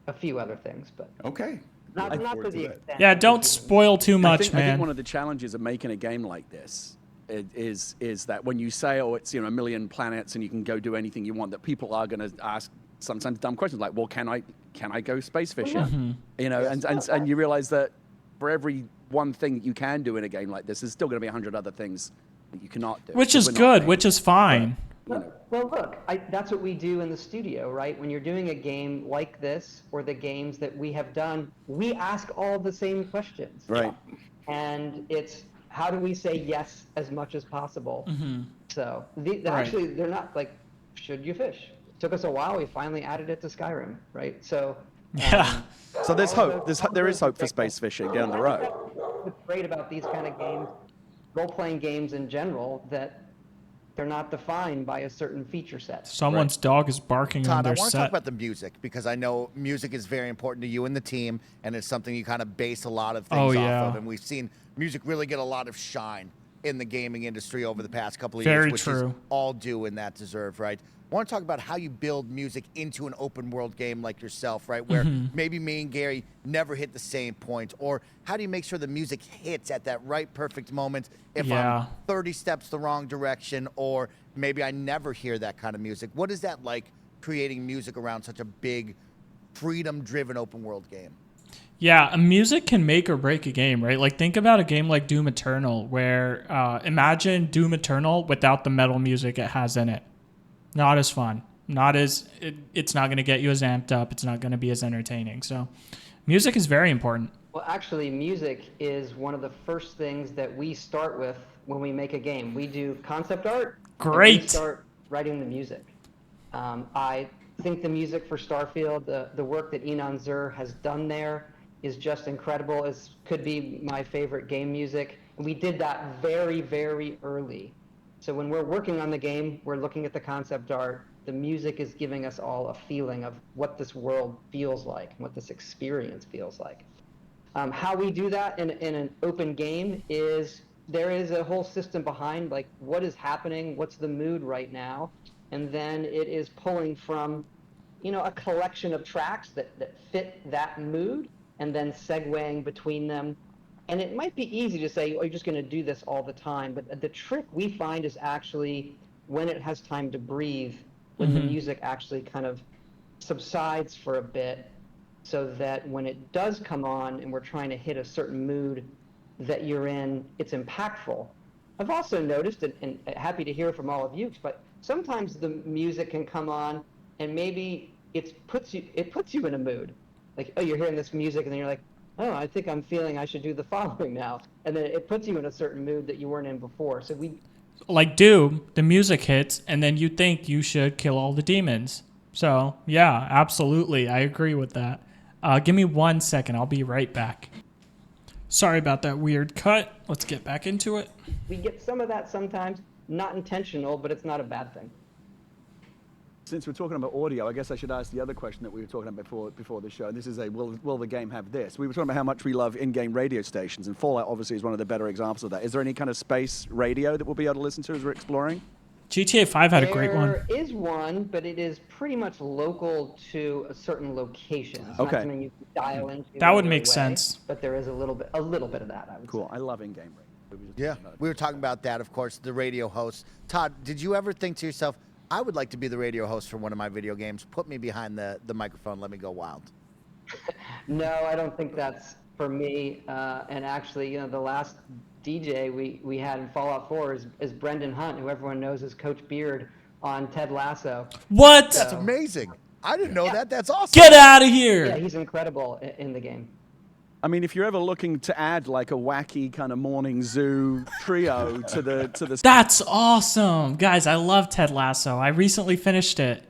a few other things, but Okay. not Look to forward the to that. extent. Yeah, don't spoil too I much, think man. one of the challenges of making a game like this is that when you say, oh, it's a million planets and you can go do anything you want, that people are going to ask sometimes dumb questions like, well, can I go space fishing? And you realize that for every one thing that you can do in a game like this, there's still going to be 100 other things that you cannot do. Which is good, which is fine. Well, look, that's what we do in the studio, right? When you're doing a game like this, or the games that we have done, we ask all the same questions. Right. And it's, how do we say yes as much as possible? So, actually, they're not like, should you fish? It took us a while. We finally added it to Skyrim, right? So, Yeah. So there's hope. There is hope for space fishing down the road. What's great about these kind of games, role-playing games in general, that they're not defined by a certain feature set. Someone's dog is barking on Todd, I their want to talk set. about the music because I know music is very important to you and the team, and it's something you kind of base a lot of things off of. And we've seen music really get a lot of shine in the gaming industry over the past couple of years, which is all due and that deserved, right? I want to talk about how you build music into an open world game like yourself, right? Where maybe me and Gary never hit the same point, or how do you make sure the music hits at that right perfect moment if I'm 30 steps the wrong direction, or maybe I never hear that kind of music? What is that like, creating music around such a big, freedom-driven open world game? Yeah, music can make or break a game, right? Like, think about a game like Doom Eternal, where imagine Doom Eternal without the metal music it has in it. Not as fun. It's not going to get you as amped up. It's not going to be as entertaining. So music is very important. Well, actually, music is one of the first things that we start with when we make a game. We do concept art. Great. And we start writing the music. I think the music for Starfield, the work that Enon Zur has done there is just incredible. It could be my favorite game music. And we did that very, very early. So when we're working on the game, we're looking at the concept art. The music is giving us all a feeling of what this world feels like, what this experience feels like. How we do that in an open game is there is a whole system behind, like, what is happening, what's the mood right now, and then it is pulling from, a collection of tracks that fit that mood, and then segueing between them. And it might be easy to say, oh, you're just going to do this all the time. But the trick we find is actually when it has time to breathe, when the music actually kind of subsides for a bit, so that when it does come on and we're trying to hit a certain mood that you're in, it's impactful. I've also noticed, and happy to hear from all of you, but sometimes the music can come on and maybe it puts you in a mood. Like, oh, you're hearing this music, and then you're like, oh, I think I'm feeling I should do the following now. And then it puts you in a certain mood that you weren't in before. So Like Doom, the music hits, and then you think you should kill all the demons. So, yeah, absolutely. I agree with that. Give me 1 second. I'll be right back. Sorry about that weird cut. Let's get back into it. we get some of that sometimes, not intentional, but it's not a bad thing. Since we're talking about audio, I guess I should ask the other question that we were talking about before the show. This is will the game have this? We were talking about how much we love in-game radio stations, and Fallout obviously is one of the better examples of that. Is there any kind of space radio that we'll be able to listen to as we're exploring? GTA 5 had a great one. There is one, but it is pretty much local to a certain location. It's Okay. not something you can dial into. That would right make away, sense. But there is a little bit of that, I would Cool. say. I love in-game radio. Yeah, we were talking about that, of course, the radio host. Todd, did you ever think to yourself, I would like to be the radio host for one of my video games. Put me behind the microphone. Let me go wild. No, I don't think that's for me. And actually, you know, the last DJ we had in Fallout 4 is Brendan Hunt, who everyone knows as Coach Beard on Ted Lasso. What? That's amazing. I didn't know that. That's awesome. Get out of here. Yeah, he's incredible in the game. I mean, if you're ever looking to add like a wacky kind of morning zoo trio to the That's awesome. Guys, I love Ted Lasso. I recently finished it.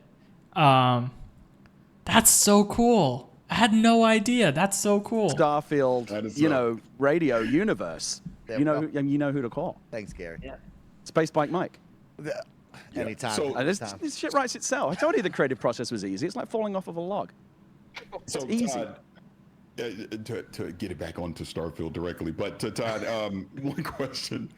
That's so cool. I had no idea. That's so cool. Starfield, That is you so- know, radio universe, There you we know, go. and you know who to call. Thanks, Gary. Yeah. Space Bike Mike. Anytime. So- anytime. This shit writes itself. I told you the creative process was easy. It's like falling off of a log. So easy. Todd, to get it back onto Starfield directly, but to Todd, one question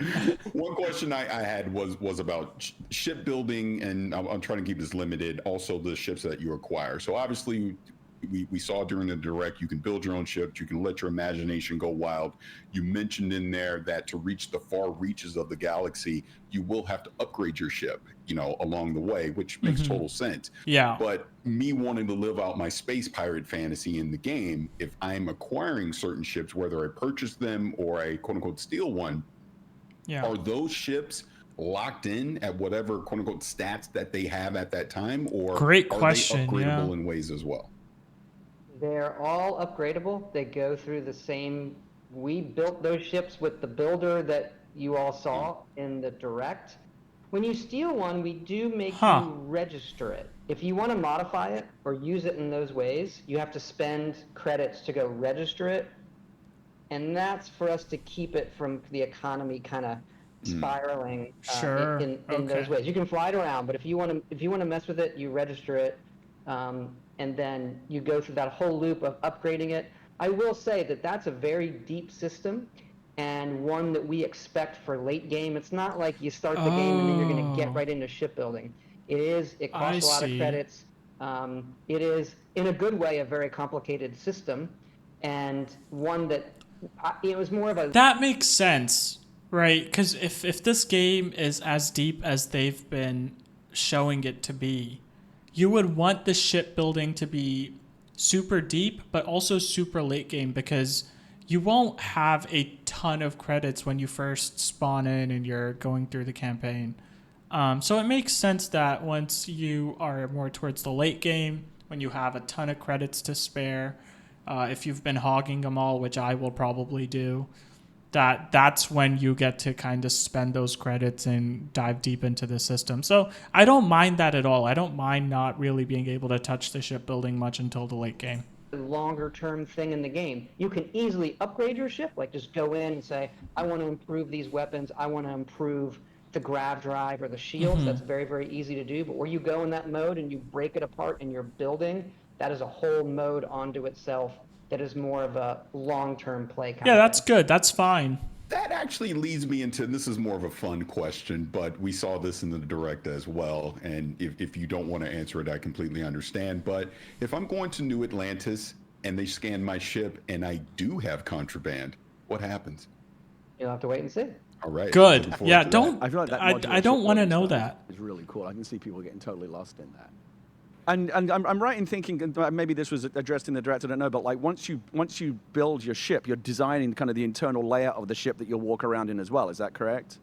I had was about shipbuilding, and I'm trying to keep this limited. Also, the ships that you acquire. So obviously, we saw during the direct, you can build your own ships, you can let your imagination go wild. You mentioned in there that to reach the far reaches of the galaxy, you will have to upgrade your ship, you know, along the way, which makes total sense. Yeah. But me wanting to live out my space pirate fantasy in the game, if I'm acquiring certain ships, whether I purchase them or I quote unquote steal one, Yeah. are those ships locked in at whatever quote unquote stats that they have at that time, or Great are question, they upgradable yeah. in ways as well? They're all upgradable. They go through the same. We built those ships with the builder that you all saw in the direct. When you steal one, we do make you register it. If you want to modify it or use it in those ways, you have to spend credits to go register it. And that's for us to keep it from the economy kind of spiraling Sure. in Okay. those ways. You can fly it around, but if you want to mess with it, you register it. And then you go through that whole loop of upgrading it. I will say that that's a very deep system and one that we expect for late game. It's not like you start the game and then you're going to get right into shipbuilding. It costs a lot of see. credits. It is, in a good way, a very complicated system, and one that it was more of a... That makes sense, right? Because if this game is as deep as they've been showing it to be, you would want the shipbuilding to be super deep, but also super late game, because you won't have a ton of credits when you first spawn in and you're going through the campaign. So it makes sense that once you are more towards the late game, when you have a ton of credits to spare, if you've been hogging them all, which I will probably do, that's when you get to kind of spend those credits and dive deep into the system. So I don't mind that at all. I don't mind not really being able to touch the shipbuilding much until the late game. longer term thing in the game. You can easily upgrade your ship, like just go in and say, I want to improve these weapons, I want to improve the grav drive or the shields. That's very, very easy to do. But where you go in that mode and you break it apart and you're building, that is a whole mode onto itself that is more of a long-term play kind Yeah, of that's thing. good. That's fine. That actually leads me into, this is more of a fun question, but we saw this in the direct as well. And if you don't want to answer it, I completely understand. But if I'm going to New Atlantis and they scan my ship and I do have contraband, what happens? You'll have to wait and see. All right. Good. looking forward Yeah, to that. don't. I feel like that I modular don't want to shipbuilding know stuff that. is really cool. I can see people getting totally lost in that. And I'm right in thinking, and maybe this was addressed in the direct, I don't know, but like once you build your ship, you're designing kind of the internal layout of the ship that you'll walk around in as well. Is that correct?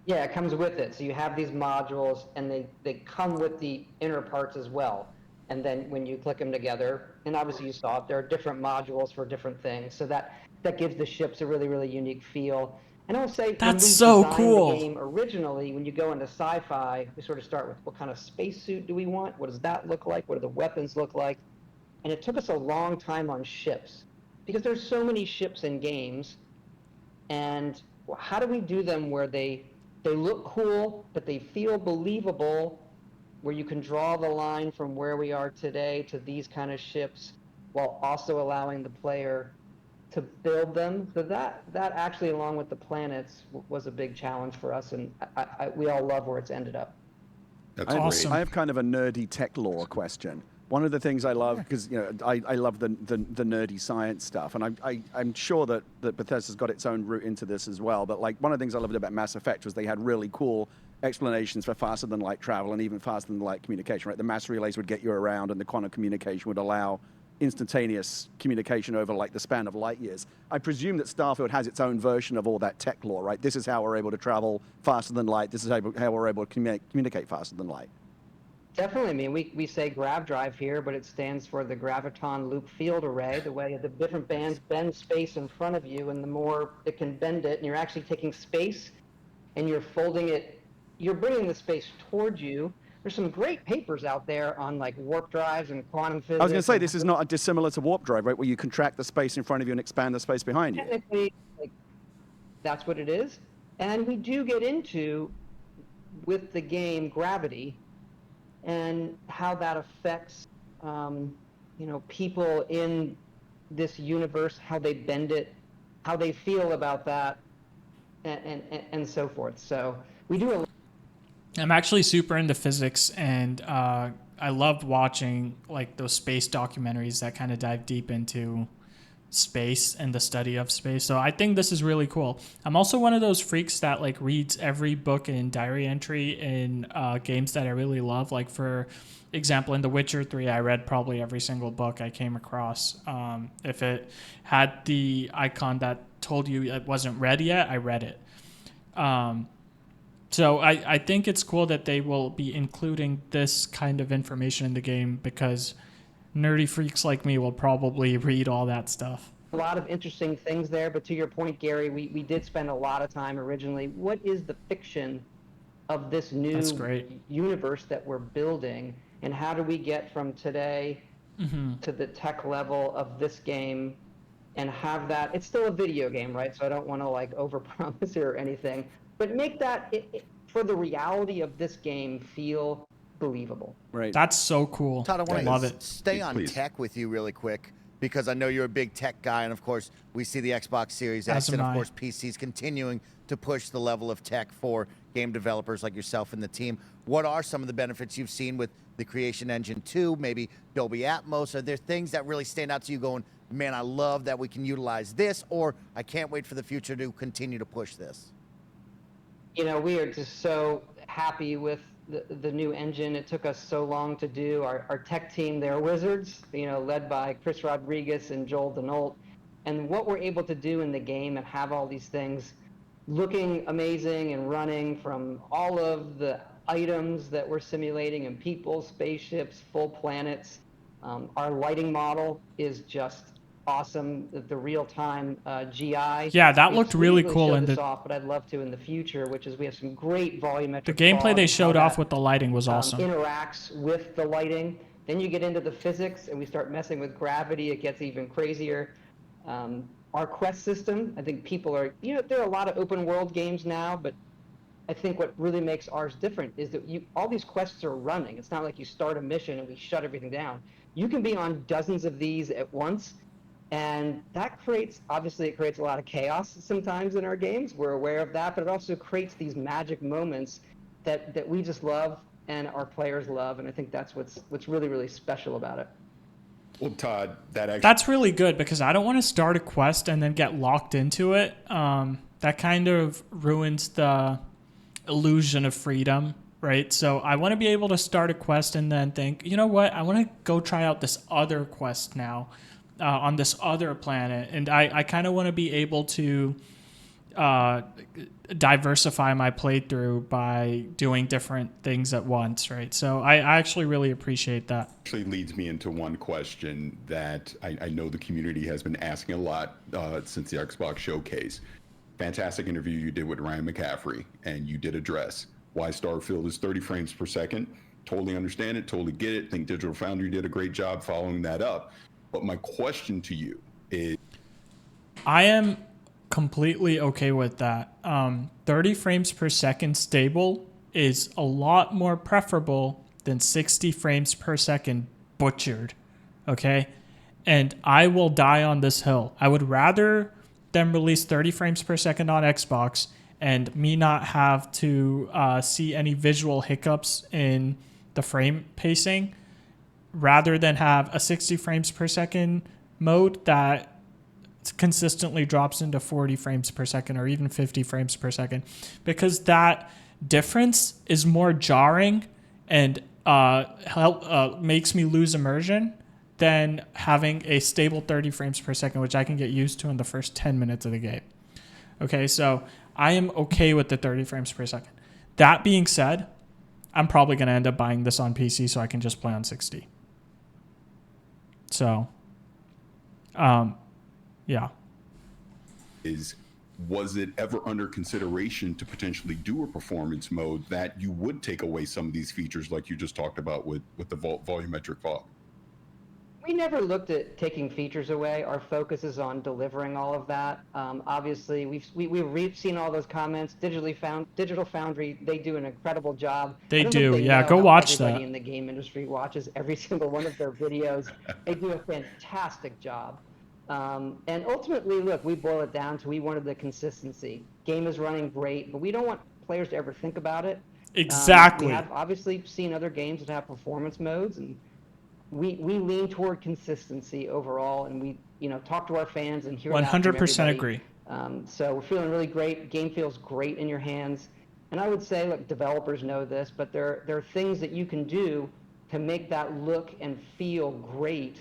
Yeah, it comes with it. So you have these modules, and they come with the inner parts as well. and then when you click them together, and obviously you saw it, there are different modules for different things, so that gives the ships a really, really unique feel. And I'll say, when That's we so designed cool. the game originally, when you go into sci-fi, we sort of start with what kind of spacesuit do we want? What does that look like? What do the weapons look like? And it took us a long time on ships, because there's so many ships in games, and how do we do them where they look cool, but they feel believable, where you can draw the line from where we are today to these kind of ships, while also allowing the player to build them. So that actually, along with the planets, was a big challenge for us, and we all love where it's ended up. That's Awesome. great. I have kind of a nerdy tech lore question. One of the things I love, because I love the nerdy science stuff, and I'm sure that Bethesda's got its own route into this as well. But like, one of the things I loved about Mass Effect was they had really cool explanations for faster than light travel and even faster than light communication. Right, the mass relays would get you around, and the quantum communication would allow instantaneous communication over like the span of light years. I presume that Starfield has its own version of all that tech lore, right? This is how we're able to travel faster than light. This is how we're able to communicate faster than light. Definitely. I mean, we say grav drive here, but it stands for the graviton loop field array, the way the different bands bend space in front of you, and the more it can bend it, and you're actually taking space and you're folding it, you're bringing the space towards you. There's some great papers out there on like warp drives and quantum physics. I was going to say, this is not dissimilar to warp drive, right? Where you contract the space in front of you and expand the space behind you. Technically, like, that's what it is. And we do get into, with the game, gravity and how that affects, people in this universe, how they bend it, how they feel about that, and so forth. So we do a I'm actually super into physics, and I loved watching like those space documentaries that kind of dive deep into space and the study of space. So I think this is really cool. I'm also one of those freaks that like reads every book and diary entry in games that I really love. Like, for example, in The Witcher 3, I read probably every single book I came across. If it had the icon that told you it wasn't read yet, I read it. So I think it's cool that they will be including this kind of information in the game, because nerdy freaks like me will probably read all that stuff. A lot of interesting things there, but to your point, Gary, we did spend a lot of time originally. What is the fiction of this new universe that we're building, and how do we get from today to the tech level of this game and have that? It's still a video game, right? So I don't want to like overpromise or anything, but make that for the reality of this game feel believable. Right. That's so cool. Todd, I want love to it. stay on Please. tech with you really quick, because I know you're a big tech guy, and of course we see the Xbox Series X As and am of I. course PCs continuing to push the level of tech for game developers like yourself and the team. What are some of the benefits you've seen with the Creation Engine 2, maybe Dolby Atmos? Are there things that really stand out to you going, man, I love that we can utilize this, or I can't wait for the future to continue to push this? We are just so happy with the new engine. It took us so long to do. Our tech team, they're wizards, led by Chris Rodriguez and Joel Denault. And what we're able to do in the game and have all these things looking amazing and running, from all of the items that we're simulating, and people, spaceships, full planets. Our lighting model is just awesome. The real-time GI. Yeah, that looked really cool showed in this the off, but I'd love to in the future, which is we have some great volumetric. the gameplay fog they and showed how off that, with the lighting was awesome. interacts with the lighting. Then you get into the physics, and we start messing with gravity. It gets even crazier. Our quest system, I think people are, there are a lot of open world games now, but I think what really makes ours different is that all these quests are running. It's not like you start a mission and we shut everything down. You can be on dozens of these at once, and that obviously it creates a lot of chaos sometimes in our games. We're aware of that, but it also creates these magic moments that we just love and our players love, and I think that's what's really, really special about it. Well, Todd, that's really good, because I don't want to start a quest and then get locked into it. That kind of ruins the illusion of freedom, right? So I want to be able to start a quest and then think, you know what, I want to go try out this other quest now on this other planet. And I kind of want to be able to diversify my playthrough by doing different things at once, right? So I actually really appreciate that. Actually leads me into one question that I know the community has been asking a lot since the Xbox showcase. Fantastic interview you did with Ryan McCaffrey, and you did address why Starfield is 30 frames per second. Totally understand it, totally get it. Think Digital Foundry did a great job following that up. But my question to you is... I am completely okay with that. 30 frames per second stable is a lot more preferable than 60 frames per second butchered, okay? And I will die on this hill. I would rather them release 30 frames per second on Xbox and me not have to see any visual hiccups in the frame pacing rather than have a 60 frames per second mode that consistently drops into 40 frames per second or even 50 frames per second, because that difference is more jarring and makes me lose immersion than having a stable 30 frames per second, which I can get used to in the first 10 minutes of the game. Okay, so I am okay with the 30 frames per second. That being said, I'm probably going to end up buying this on PC so I can just play on 60. So, yeah. Was it ever under consideration to potentially do a performance mode that you would take away some of these features like you just talked about with the volumetric fog? We never looked at taking features away. Our focus is on delivering all of that. Obviously, we've seen all those comments. Digital Foundry, they do an incredible job. They do, yeah. Go watch that. Everybody in the game industry watches every single one of their videos. They do a fantastic job. And ultimately, look, we boil it down to we wanted the consistency. Game is running great, but we don't want players to ever think about it. Exactly. We have obviously seen other games that have performance modes, and we lean toward consistency overall, and we talk to our fans and hear 100% agree. So we're feeling really great. Game feels great in your hands, and I would say, look, developers know this, but there are things that you can do to make that look and feel great.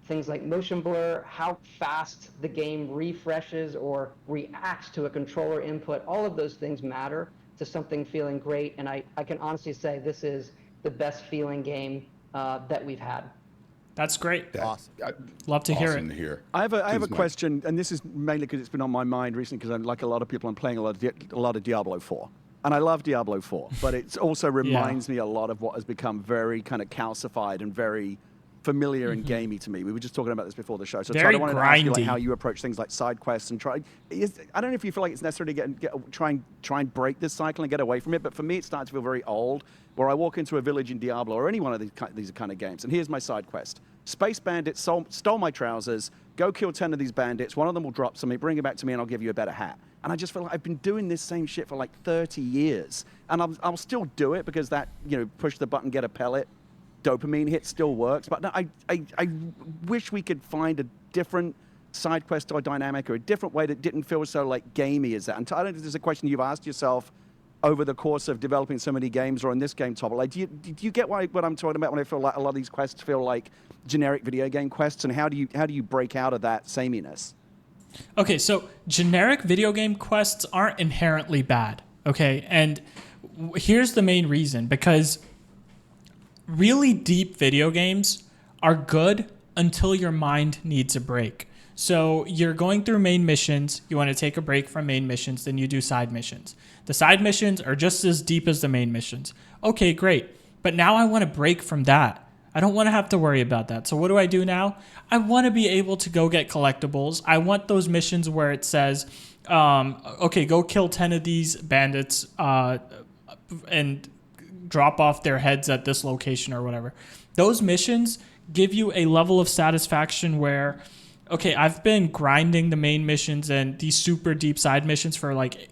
Things like motion blur, how fast the game refreshes or reacts to a controller input, all of those things matter to something feeling great, and I can honestly say this is the best feeling game that we've had. That's great. Awesome. Love to hear Awesome it. to hear. I have a question, and this is mainly because it's been on my mind recently, because I'm like a lot of people, I'm playing a lot of Diablo 4. And I love Diablo 4, but it also reminds me a lot of what has become very kind of calcified and very familiar and gamey to me. We were just talking about this before the show. So Very Todd, I wanted to ask you like grindy. how you approach things like side quests and I don't know if you feel like it's necessary to try and break this cycle and get away from it, but for me, it's starting to feel very old, where I walk into a village in Diablo or any one of these kind of games, and here's my side quest. Space bandits stole my trousers, go kill 10 of these bandits, one of them will drop something, bring it back to me, and I'll give you a better hat. And I just feel like I've been doing this same shit for like 30 years, and I'll still do it because that, push the button, get a pellet, dopamine hit still works. But no, I wish we could find a different side quest or dynamic or a different way that didn't feel so like gamey as that. And I don't know if this is a question you've asked yourself over the course of developing so many games or in this game, Todd. Like, do you get what I'm talking about when I feel like a lot of these quests feel like generic video game quests, and how do you break out of that sameness? Okay, so generic video game quests aren't inherently bad, okay? And here's the main reason, because really deep video games are good until your mind needs a break. So you're going through main missions, you want to take a break from main missions, then you do side missions. The side missions are just as deep as the main missions. Okay, great. But now I want to break from that. I don't want to have to worry about that. So what do I do now? I want to be able to go get collectibles. I want those missions where it says, okay, go kill 10 of these bandits and drop off their heads at this location or whatever. Those missions give you a level of satisfaction where, okay, I've been grinding the main missions and these super deep side missions for like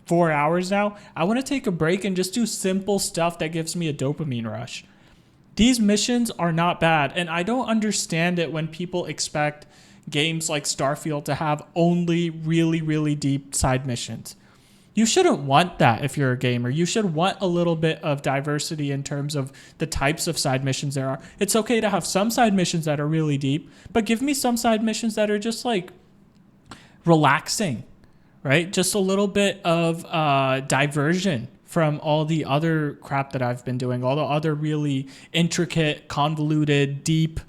4 hours now. I want to take a break and just do simple stuff that gives me a dopamine rush. These missions are not bad, and I don't understand it when people expect games like Starfield to have only really, really deep side missions. You shouldn't want that if you're a gamer. You should want a little bit of diversity in terms of the types of side missions there are. It's okay to have some side missions that are really deep, but give me some side missions that are just like relaxing, right? Just a little bit of diversion from all the other crap that I've been doing, all the other really intricate, convoluted, deep,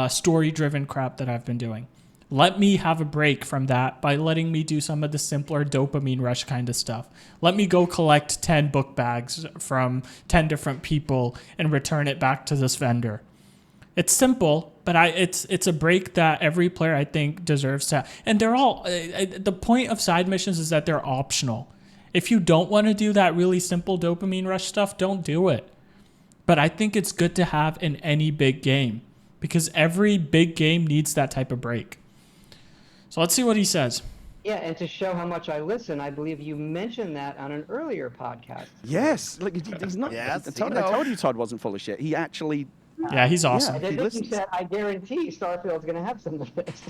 story-driven crap that I've been doing. Let me have a break from that by letting me do some of the simpler dopamine rush kind of stuff. Let me go collect 10 book bags from 10 different people and return it back to this vendor. It's simple, but it's a break that every player, I think, deserves to have. And they're all, the point of side missions is that they're optional. If you don't want to do that really simple dopamine rush stuff, don't do it. But I think it's good to have in any big game because every big game needs that type of break. So let's see what he says. Yeah, and to show how much I listen, I believe you mentioned that on an earlier podcast. Yes, look, he's not. Yes, I told you Todd wasn't full of shit. He actually. Yeah, he's awesome. And he then you listens. said, I guarantee Starfield's going to have some of this.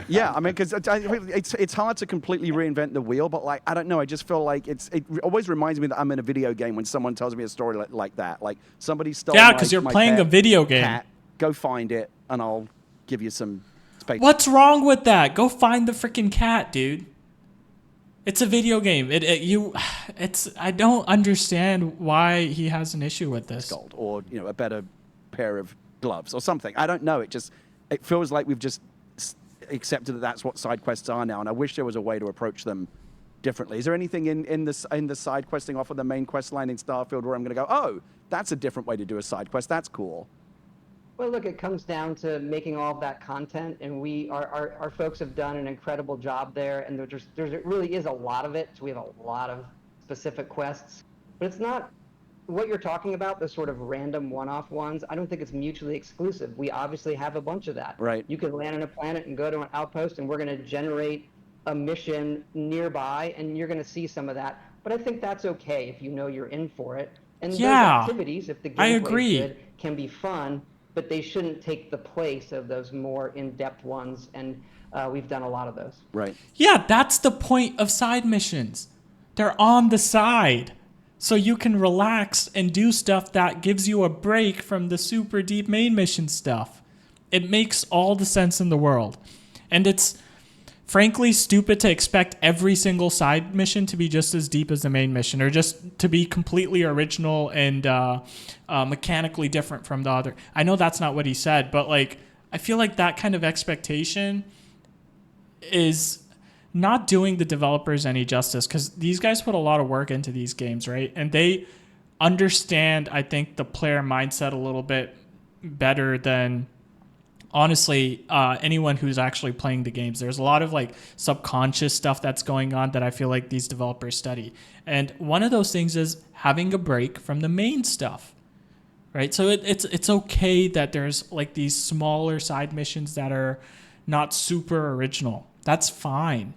Yeah, I mean, because it's hard to completely reinvent the wheel, but like I don't know, I just feel like it always reminds me that I'm in a video game when someone tells me a story like that. Like somebody stole. Yeah, because you're playing a video game. Cat, go find it, and I'll give you some space. What's wrong with that? Go find the freaking cat, dude. It's a video game. I don't understand why he has an issue with this. Gold, or a better pair of gloves or something. I don't know. It feels like we've just accepted that that's what side quests are now, and I wish there was a way to approach them differently. Is there anything in the side questing off of the main quest line in Starfield where I'm going to go, oh, that's a different way to do a side quest? That's cool. Well, look, it comes down to making all of that content, and our folks have done an incredible job there, and there really is a lot of it, so we have a lot of specific quests, but it's not what you're talking about, the sort of random one-off ones. I don't think it's mutually exclusive. We obviously have a bunch of that. Right. You can land on a planet and go to an outpost, and we're going to generate a mission nearby, and you're going to see some of that, but I think that's okay if you know you're in for it, and those activities, if the gameplay is good, can be fun, but they shouldn't take the place of those more in-depth ones, and we've done a lot of those. Right. Yeah, that's the point of side missions. They're on the side, so you can relax and do stuff that gives you a break from the super deep main mission stuff. It makes all the sense in the world. And it's frankly stupid to expect every single side mission to be just as deep as the main mission, or just to be completely original and mechanically different from the other. I know that's not what he said, but like I feel like that kind of expectation is not doing the developers any justice, because these guys put a lot of work into these games, right? And they understand, I think, the player mindset a little bit better than honestly anyone who's actually playing the games. There's a lot of like subconscious stuff that's going on that I feel like these developers study, and one of those things is having a break from the main stuff, right? So it's okay that there's like these smaller side missions that are not super original. That's fine.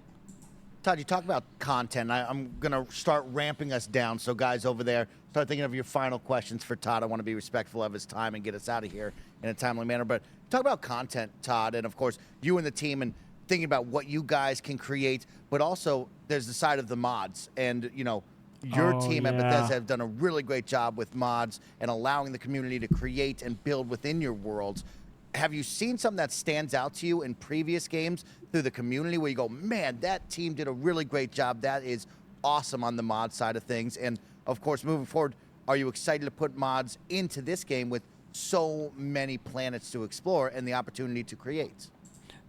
Todd, you talk about content. I'm going to start ramping us down. So guys over there, start thinking of your final questions for Todd. I want to be respectful of his time and get us out of here in a timely manner. But talk about content, Todd, and of course, you and the team, and thinking about what you guys can create. But also, there's the side of the mods. And, your team at Bethesda have done a really great job with mods and allowing the community to create and build within your worlds. Have you seen something that stands out to you in previous games through the community where you go, man, that team did a really great job. That is awesome on the mod side of things. And of course, moving forward, are you excited to put mods into this game with so many planets to explore and the opportunity to create?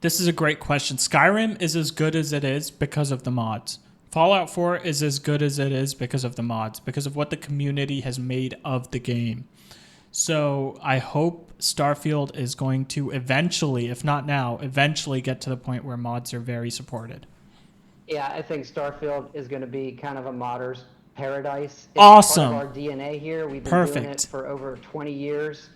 This is a great question. Skyrim is as good as it is because of the mods. Fallout 4 is as good as it is because of the mods, because of what the community has made of the game. So I hope Starfield is going to eventually, if not now, eventually get to the point where mods are very supported. Yeah, I think Starfield is going to be kind of a modder's paradise. It's Awesome. part of our DNA here. We've been doing it for over 20 years.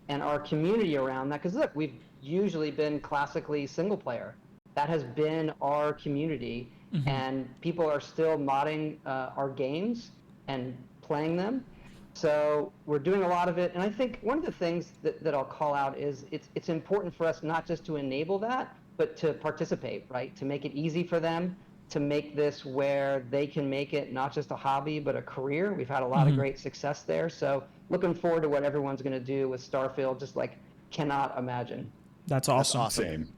And our community around that, because look, we've usually been classically single player. That has been our community. Mm-hmm. And people are still modding our games and playing them. So we're doing a lot of it, and I think one of the things that I'll call out is it's important for us not just to enable that, but to participate, right? To make it easy for them, to make this where they can make it not just a hobby, but a career. We've had a lot of great success there, so looking forward to what everyone's going to do with Starfield, just like cannot imagine. That's awesome. Same.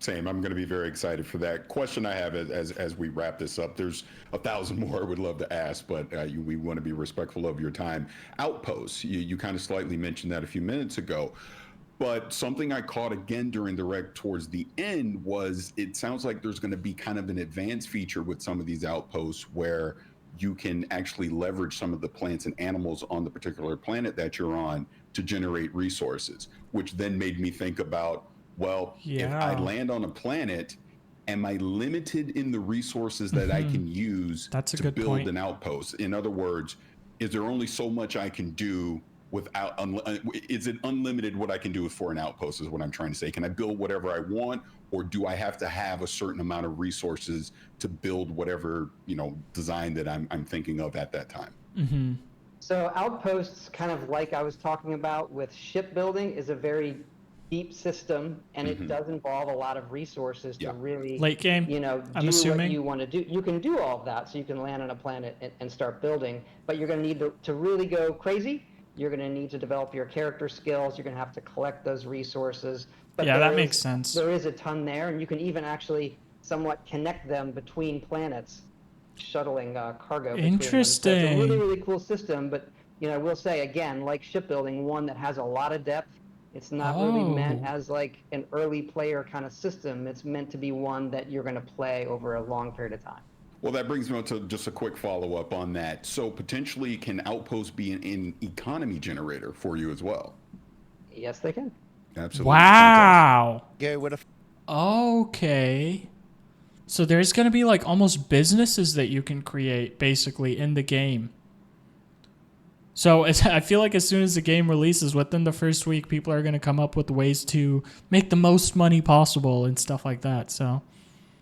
Same. I'm going to be very excited for that. Question I have as we wrap this up, there's 1,000 more I would love to ask, but we want to be respectful of your time. Outposts, you kind of slightly mentioned that a few minutes ago, but something I caught again during the rec towards the end was it sounds like there's going to be kind of an advanced feature with some of these outposts where you can actually leverage some of the plants and animals on the particular planet that you're on to generate resources, which then made me think about, well, if I land on a planet, am I limited in the resources that I can use to build an outpost? In other words, is there only so much I can do without, is it unlimited what I can do for an outpost is what I'm trying to say. Can I build whatever I want, or do I have to have a certain amount of resources to build whatever, design that I'm thinking of at that time? Mm-hmm. So outposts, kind of like I was talking about with shipbuilding, is a very deep system, and it does involve a lot of resources to really late game, do what you want to do. You can do all of that, so you can land on a planet and start building, but you're going to need to really go crazy. You're going to need to develop your character skills. You're going to have to collect those resources. But that makes sense. There is a ton there, and you can even actually somewhat connect them between planets, shuttling cargo between them. So it's a really, really cool system, but I will say again, like shipbuilding, one that has a lot of depth. It's not really meant as like an early player kind of system. It's meant to be one that you're going to play over a long period of time. Well, that brings me on to just a quick follow-up on that. So potentially, can Outpost be an economy generator for you as well? Yes, they can. Absolutely. Wow. Gary, Okay. So there's going to be like almost businesses that you can create basically in the game. So I feel like as soon as the game releases, within the first week, people are going to come up with ways to make the most money possible and stuff like that. So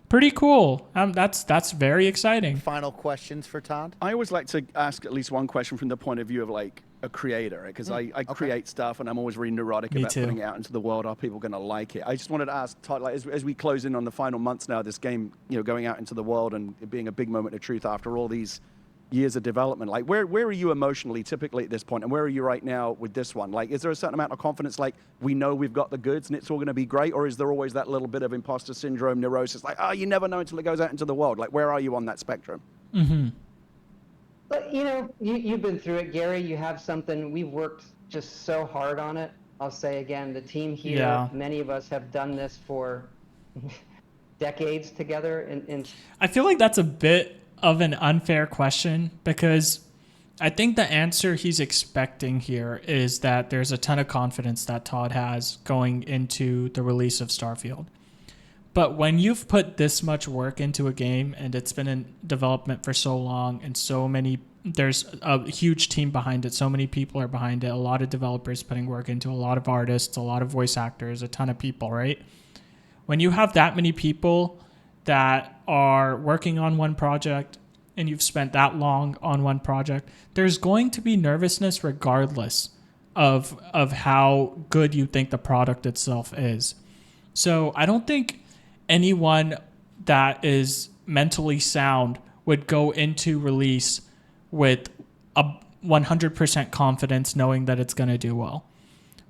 pretty cool. That's very exciting. Final questions for Todd? I always like to ask at least one question from the point of view of like a creator, because I create stuff and I'm always really neurotic about putting it out into the world. Are people going to like it? I just wanted to ask Todd, like, as we close in on the final months now, this game, going out into the world and it being a big moment of truth after all these years of development, like where are you emotionally typically at this point, and where are you right now with this one? Like, is there a certain amount of confidence, like we know we've got the goods and it's all going to be great, or is there always that little bit of imposter syndrome, neurosis, like, you never know until it goes out into the world? Like, where are you on that spectrum? But you've been through it, Gary. You have something. We've worked just so hard on it. I'll say again, the team here, many of us have done this for decades together, and I feel like that's a bit of an unfair question, because I think the answer he's expecting here is that there's a ton of confidence that Todd has going into the release of Starfield. But when you've put this much work into a game and it's been in development for so long and there's a huge team behind it, so many people are behind it, a lot of developers putting work into, a lot of artists, a lot of voice actors, a ton of people, right? When you have that many people that are working on one project and you've spent that long on one project, there's going to be nervousness regardless of how good you think the product itself is. So I don't think anyone that is mentally sound would go into release with a 100% confidence knowing that it's going to do well,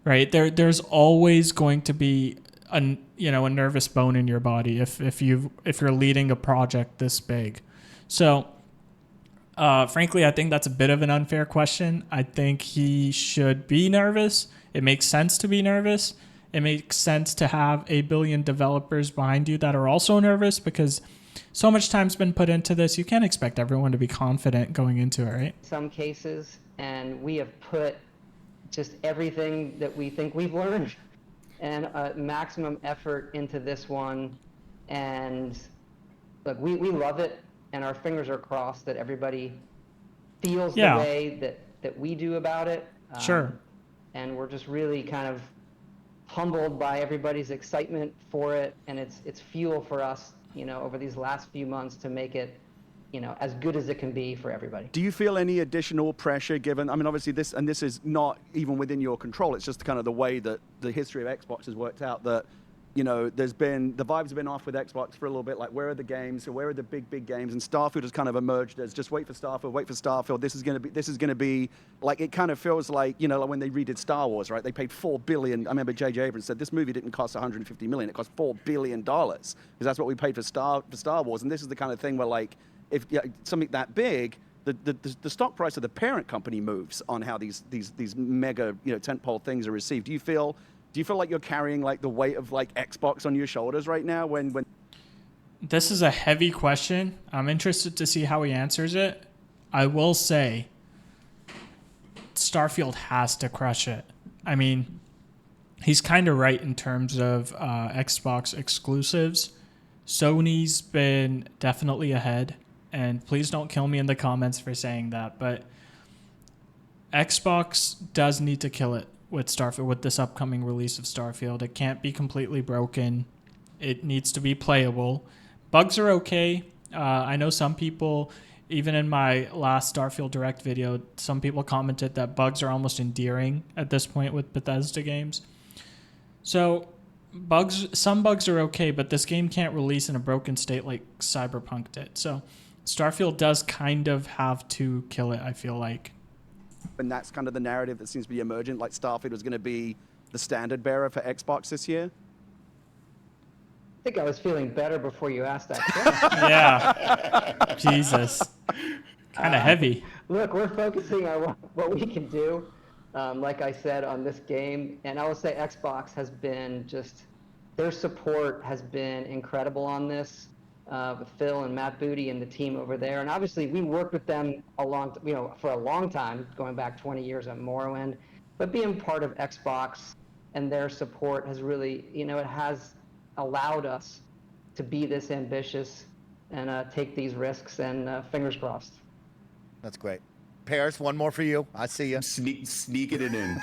right? There's always going to be a nervous bone in your body if you're leading a project this big. So frankly, I think that's a bit of an unfair question. I think he should be nervous. It makes sense to be nervous. It makes sense to have 1 billion developers behind you that are also nervous, because so much time's been put into this. You can't expect everyone to be confident going into it, right? Some cases, and we have put just everything that we think we've learned and maximum effort into this one. And look, we love it, and our fingers are crossed that everybody feels the way that we do about it. Sure. And we're just really kind of humbled by everybody's excitement for it, and it's fuel for us, over these last few months to make it, as good as it can be for everybody. Do you feel any additional pressure given, obviously this is not even within your control, it's just kind of the way that the history of Xbox has worked out, that you know, the vibes have been off with Xbox for a little bit. Like, where are the games? Where are the big games? And Starfield has kind of emerged as just wait for Starfield. This is going to be like, it kind of feels like, you know, like when they redid Star Wars, right? They paid $4 billion. I remember J.J. Abrams said this movie didn't cost $150 million. It cost $4 billion because that's what we paid for Star Wars. And this is the kind of thing where, like, if something that big, the stock price of the parent company moves on how these mega, you know, tentpole things are received. Do you feel like you're carrying like the weight of like Xbox on your shoulders right now? When This is a heavy question. I'm interested to see how he answers it. I will say, Starfield has to crush it. I mean, he's kind of right in terms of Xbox exclusives. Sony's been definitely ahead. And please don't kill me in the comments for saying that, but Xbox does need to kill it with Starfield, with this upcoming release of Starfield. It can't be completely broken. It needs to be playable. Bugs are okay. I know some people, even in my last Starfield Direct video, some people commented that bugs are almost endearing at this point with Bethesda games. So some bugs are okay, but this game can't release in a broken state like Cyberpunk did. So Starfield does kind of have to kill it, I feel like. And that's kind of the narrative that seems to be emergent, like Starfield was going to be the standard bearer for Xbox this year. I think I was feeling better before you asked that question. Yeah. Jesus. Kind of heavy. Look, we're focusing on what we can do, like I said, on this game. And I will say Xbox has been their support has been incredible on this. With Phil and Matt Booty and the team over there. And obviously we worked with them for a long time, going back 20 years at Morrowind, but being part of Xbox and their support has really, it has allowed us to be this ambitious and take these risks, and fingers crossed. That's great. Paris, one more for you. I see you. Sneaking it in.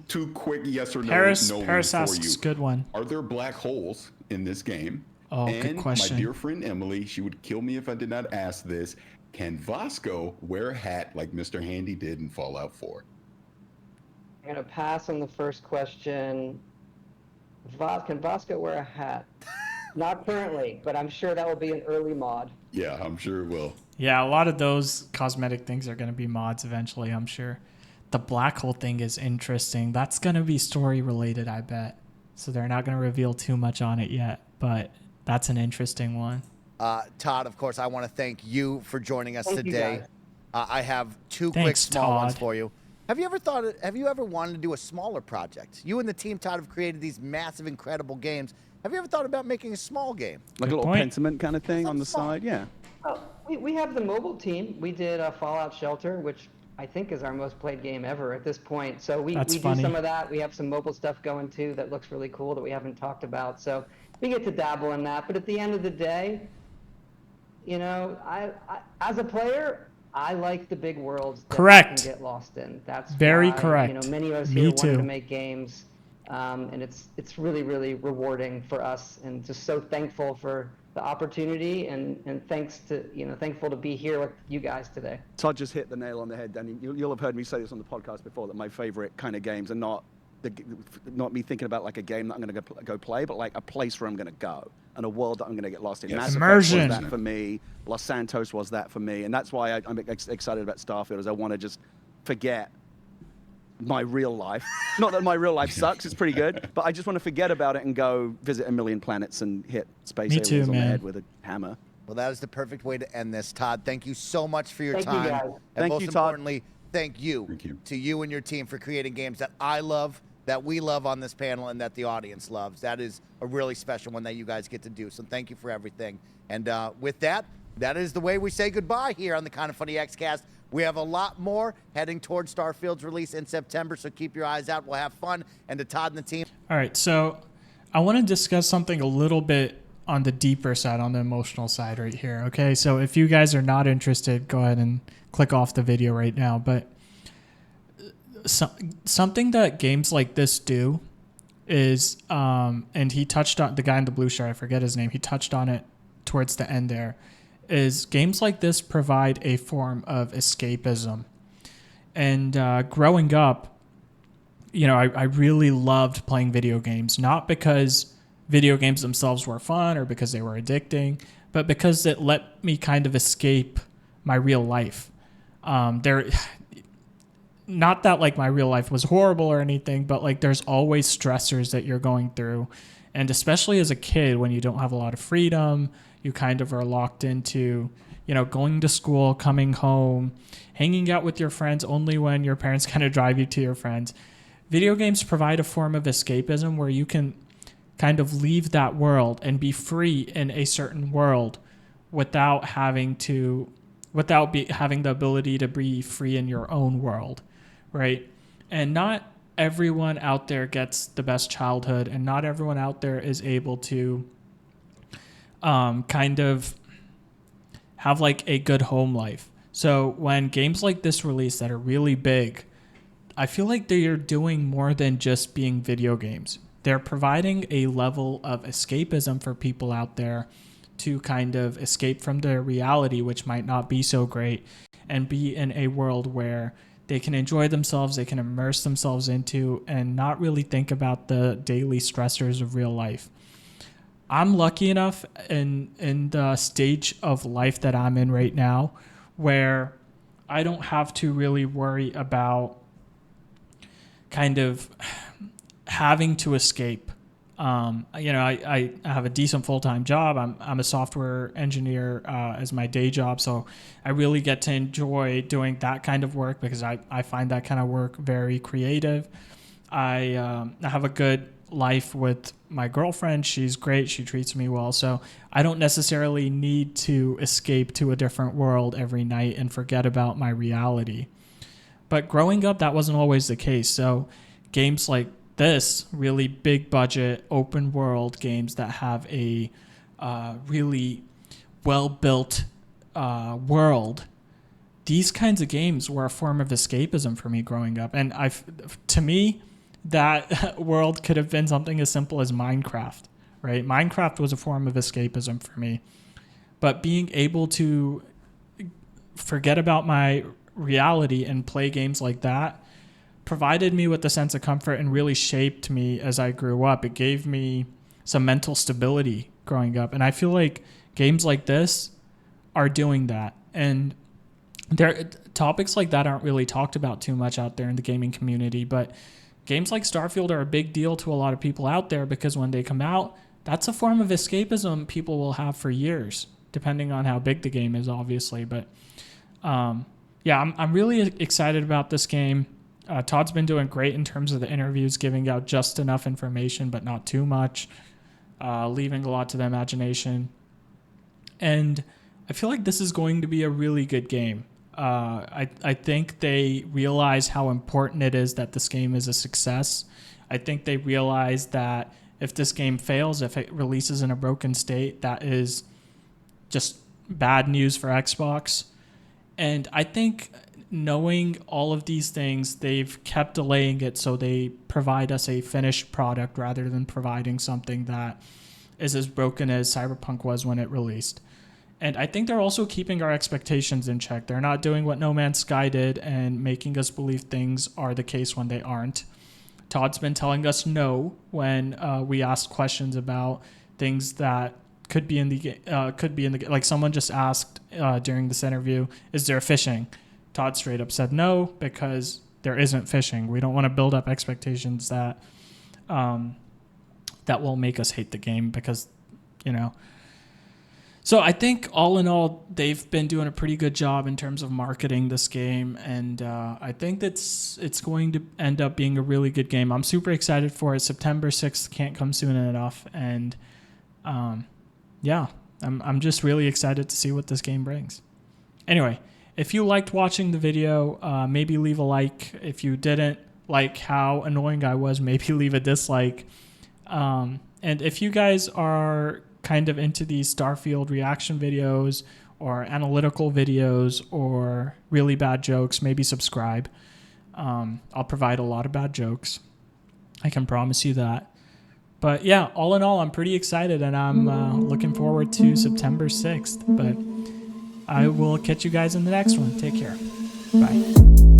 Two quick yes or no. Paris for asks, you. good one. Are there black holes in this game? Oh, and good question. My dear friend Emily, she would kill me if I did not ask this. Can Vasco wear a hat like Mr. Handy did in Fallout 4? I'm going to pass on the first question. Can Vasco wear a hat? Not currently, but I'm sure that will be an early mod. Yeah, I'm sure it will. Yeah, a lot of those cosmetic things are going to be mods eventually, I'm sure. The black hole thing is interesting. That's going to be story related, I bet. So they're not going to reveal too much on it yet, but that's an interesting one. Todd, of course, I want to thank you for joining us today. I have two Thanks, quick small Todd. ones for you. Have you ever wanted to do a smaller project? You and the team, Todd, have created these massive, incredible games. Have you ever thought about making a small game? Like a little Pentiment kind of thing on the small. side? Yeah. Well, we have the mobile team. We did Fallout Shelter, which I think is our most played game ever at this point. So we do some of that. We have some mobile stuff going too that looks really cool that we haven't talked about. So we get to dabble in that. But at the end of the day, I as a player, I like the big worlds that I can get lost in. That's very why, correct. Many of us here wanted to make games, and it's really, really rewarding for us, and just so thankful for the opportunity, and thankful to be here with you guys today. Todd just hit the nail on the head, Danny. You'll have heard me say this on the podcast before, that my favorite kind of games are not me thinking about like a game that I'm going to go play, but like a place where I'm going to go and a world that I'm going to get lost in. Yes. Mass Immersion. Effect was that for me. Los Santos was that for me. And that's why I'm excited about Starfield, is I want to just forget my real life. Not that my real life sucks, it's pretty good, but I just want to forget about it and go visit a million planets and hit space aliens on the head with a hammer. Well, that is the perfect way to end this. Todd, thank you so much for your time. Thank you, guys. And Thank most you, Todd. importantly, thank you to you and your team for creating games that I love, that we love on this panel, and that the audience loves. That is a really special one that you guys get to do. So thank you for everything. And with that, that is the way we say goodbye here on the Kind of Funny Xcast. We have a lot more heading towards Starfield's release in September, so keep your eyes out. We'll have fun. And to Todd and the team. All right, so I want to discuss something a little bit on the deeper side, on the emotional side right here, okay? So if you guys are not interested, go ahead and click off the video right now. But something that games like this do is, and he touched on, the guy in the blue shirt, I forget his name, he touched on it towards the end there, is games like this provide a form of escapism. And growing up, I really loved playing video games, not because video games themselves were fun or because they were addicting, but because it let me kind of escape my real life. Not that like my real life was horrible or anything, but like there's always stressors that you're going through. And especially as a kid, when you don't have a lot of freedom, you kind of are locked into, you know, going to school, coming home, hanging out with your friends only when your parents kind of drive you to your friends. Video games provide a form of escapism where you can kind of leave that world and be free in a certain world without having the ability to be free in your own world, right? And not everyone out there gets the best childhood, and not everyone out there is able to kind of have like a good home life. So when games like this release that are really big, I feel like they're doing more than just being video games. They're providing a level of escapism for people out there to kind of escape from their reality, which might not be so great, and be in a world where they can enjoy themselves, they can immerse themselves into, and not really think about the daily stressors of real life. I'm lucky enough in the stage of life that I'm in right now where I don't have to really worry about kind of having to escape. I have a decent full-time job. I'm a software engineer as my day job, so I really get to enjoy doing that kind of work because I find that kind of work very creative. I have a good life with my girlfriend. She's great. She treats me well, so I don't necessarily need to escape to a different world every night and forget about my reality. But growing up, that wasn't always the case. So games like this, really big budget, open world games that have a really well-built world, these kinds of games were a form of escapism for me growing up. And to me, that world could have been something as simple as Minecraft, right? Minecraft was a form of escapism for me. But being able to forget about my reality and play games like that provided me with a sense of comfort and really shaped me as I grew up. It gave me some mental stability growing up. And I feel like games like this are doing that. And topics like that aren't really talked about too much out there in the gaming community, but games like Starfield are a big deal to a lot of people out there because when they come out, that's a form of escapism people will have for years, depending on how big the game is, obviously. But I'm really excited about this game. Todd's been doing great in terms of the interviews, giving out just enough information, but not too much, leaving a lot to the imagination. And I feel like this is going to be a really good game. I think they realize how important it is that this game is a success. I think they realize that if this game fails, if it releases in a broken state, that is just bad news for Xbox. And I think knowing all of these things, they've kept delaying it so they provide us a finished product rather than providing something that is as broken as Cyberpunk was when it released. And I think they're also keeping our expectations in check. They're not doing what No Man's Sky did and making us believe things are the case when they aren't. Todd's been telling us no when we asked questions about things that could be in the like someone just asked during this interview, is there fishing? Todd straight up said no because there isn't fishing. We don't want to build up expectations that will make us hate the game because, So I think all in all, they've been doing a pretty good job in terms of marketing this game, and I think it's going to end up being a really good game. I'm super excited for it. September 6th can't come soon enough, and I'm just really excited to see what this game brings. Anyway, if you liked watching the video, maybe leave a like. If you didn't like how annoying I was, maybe leave a dislike. And if you guys are kind of into these Starfield reaction videos or analytical videos or really bad jokes, maybe subscribe. I'll provide a lot of bad jokes. I can promise you that. But yeah, all in all, I'm pretty excited and I'm looking forward to September 6th. But I will catch you guys in the next one. Take care. Bye.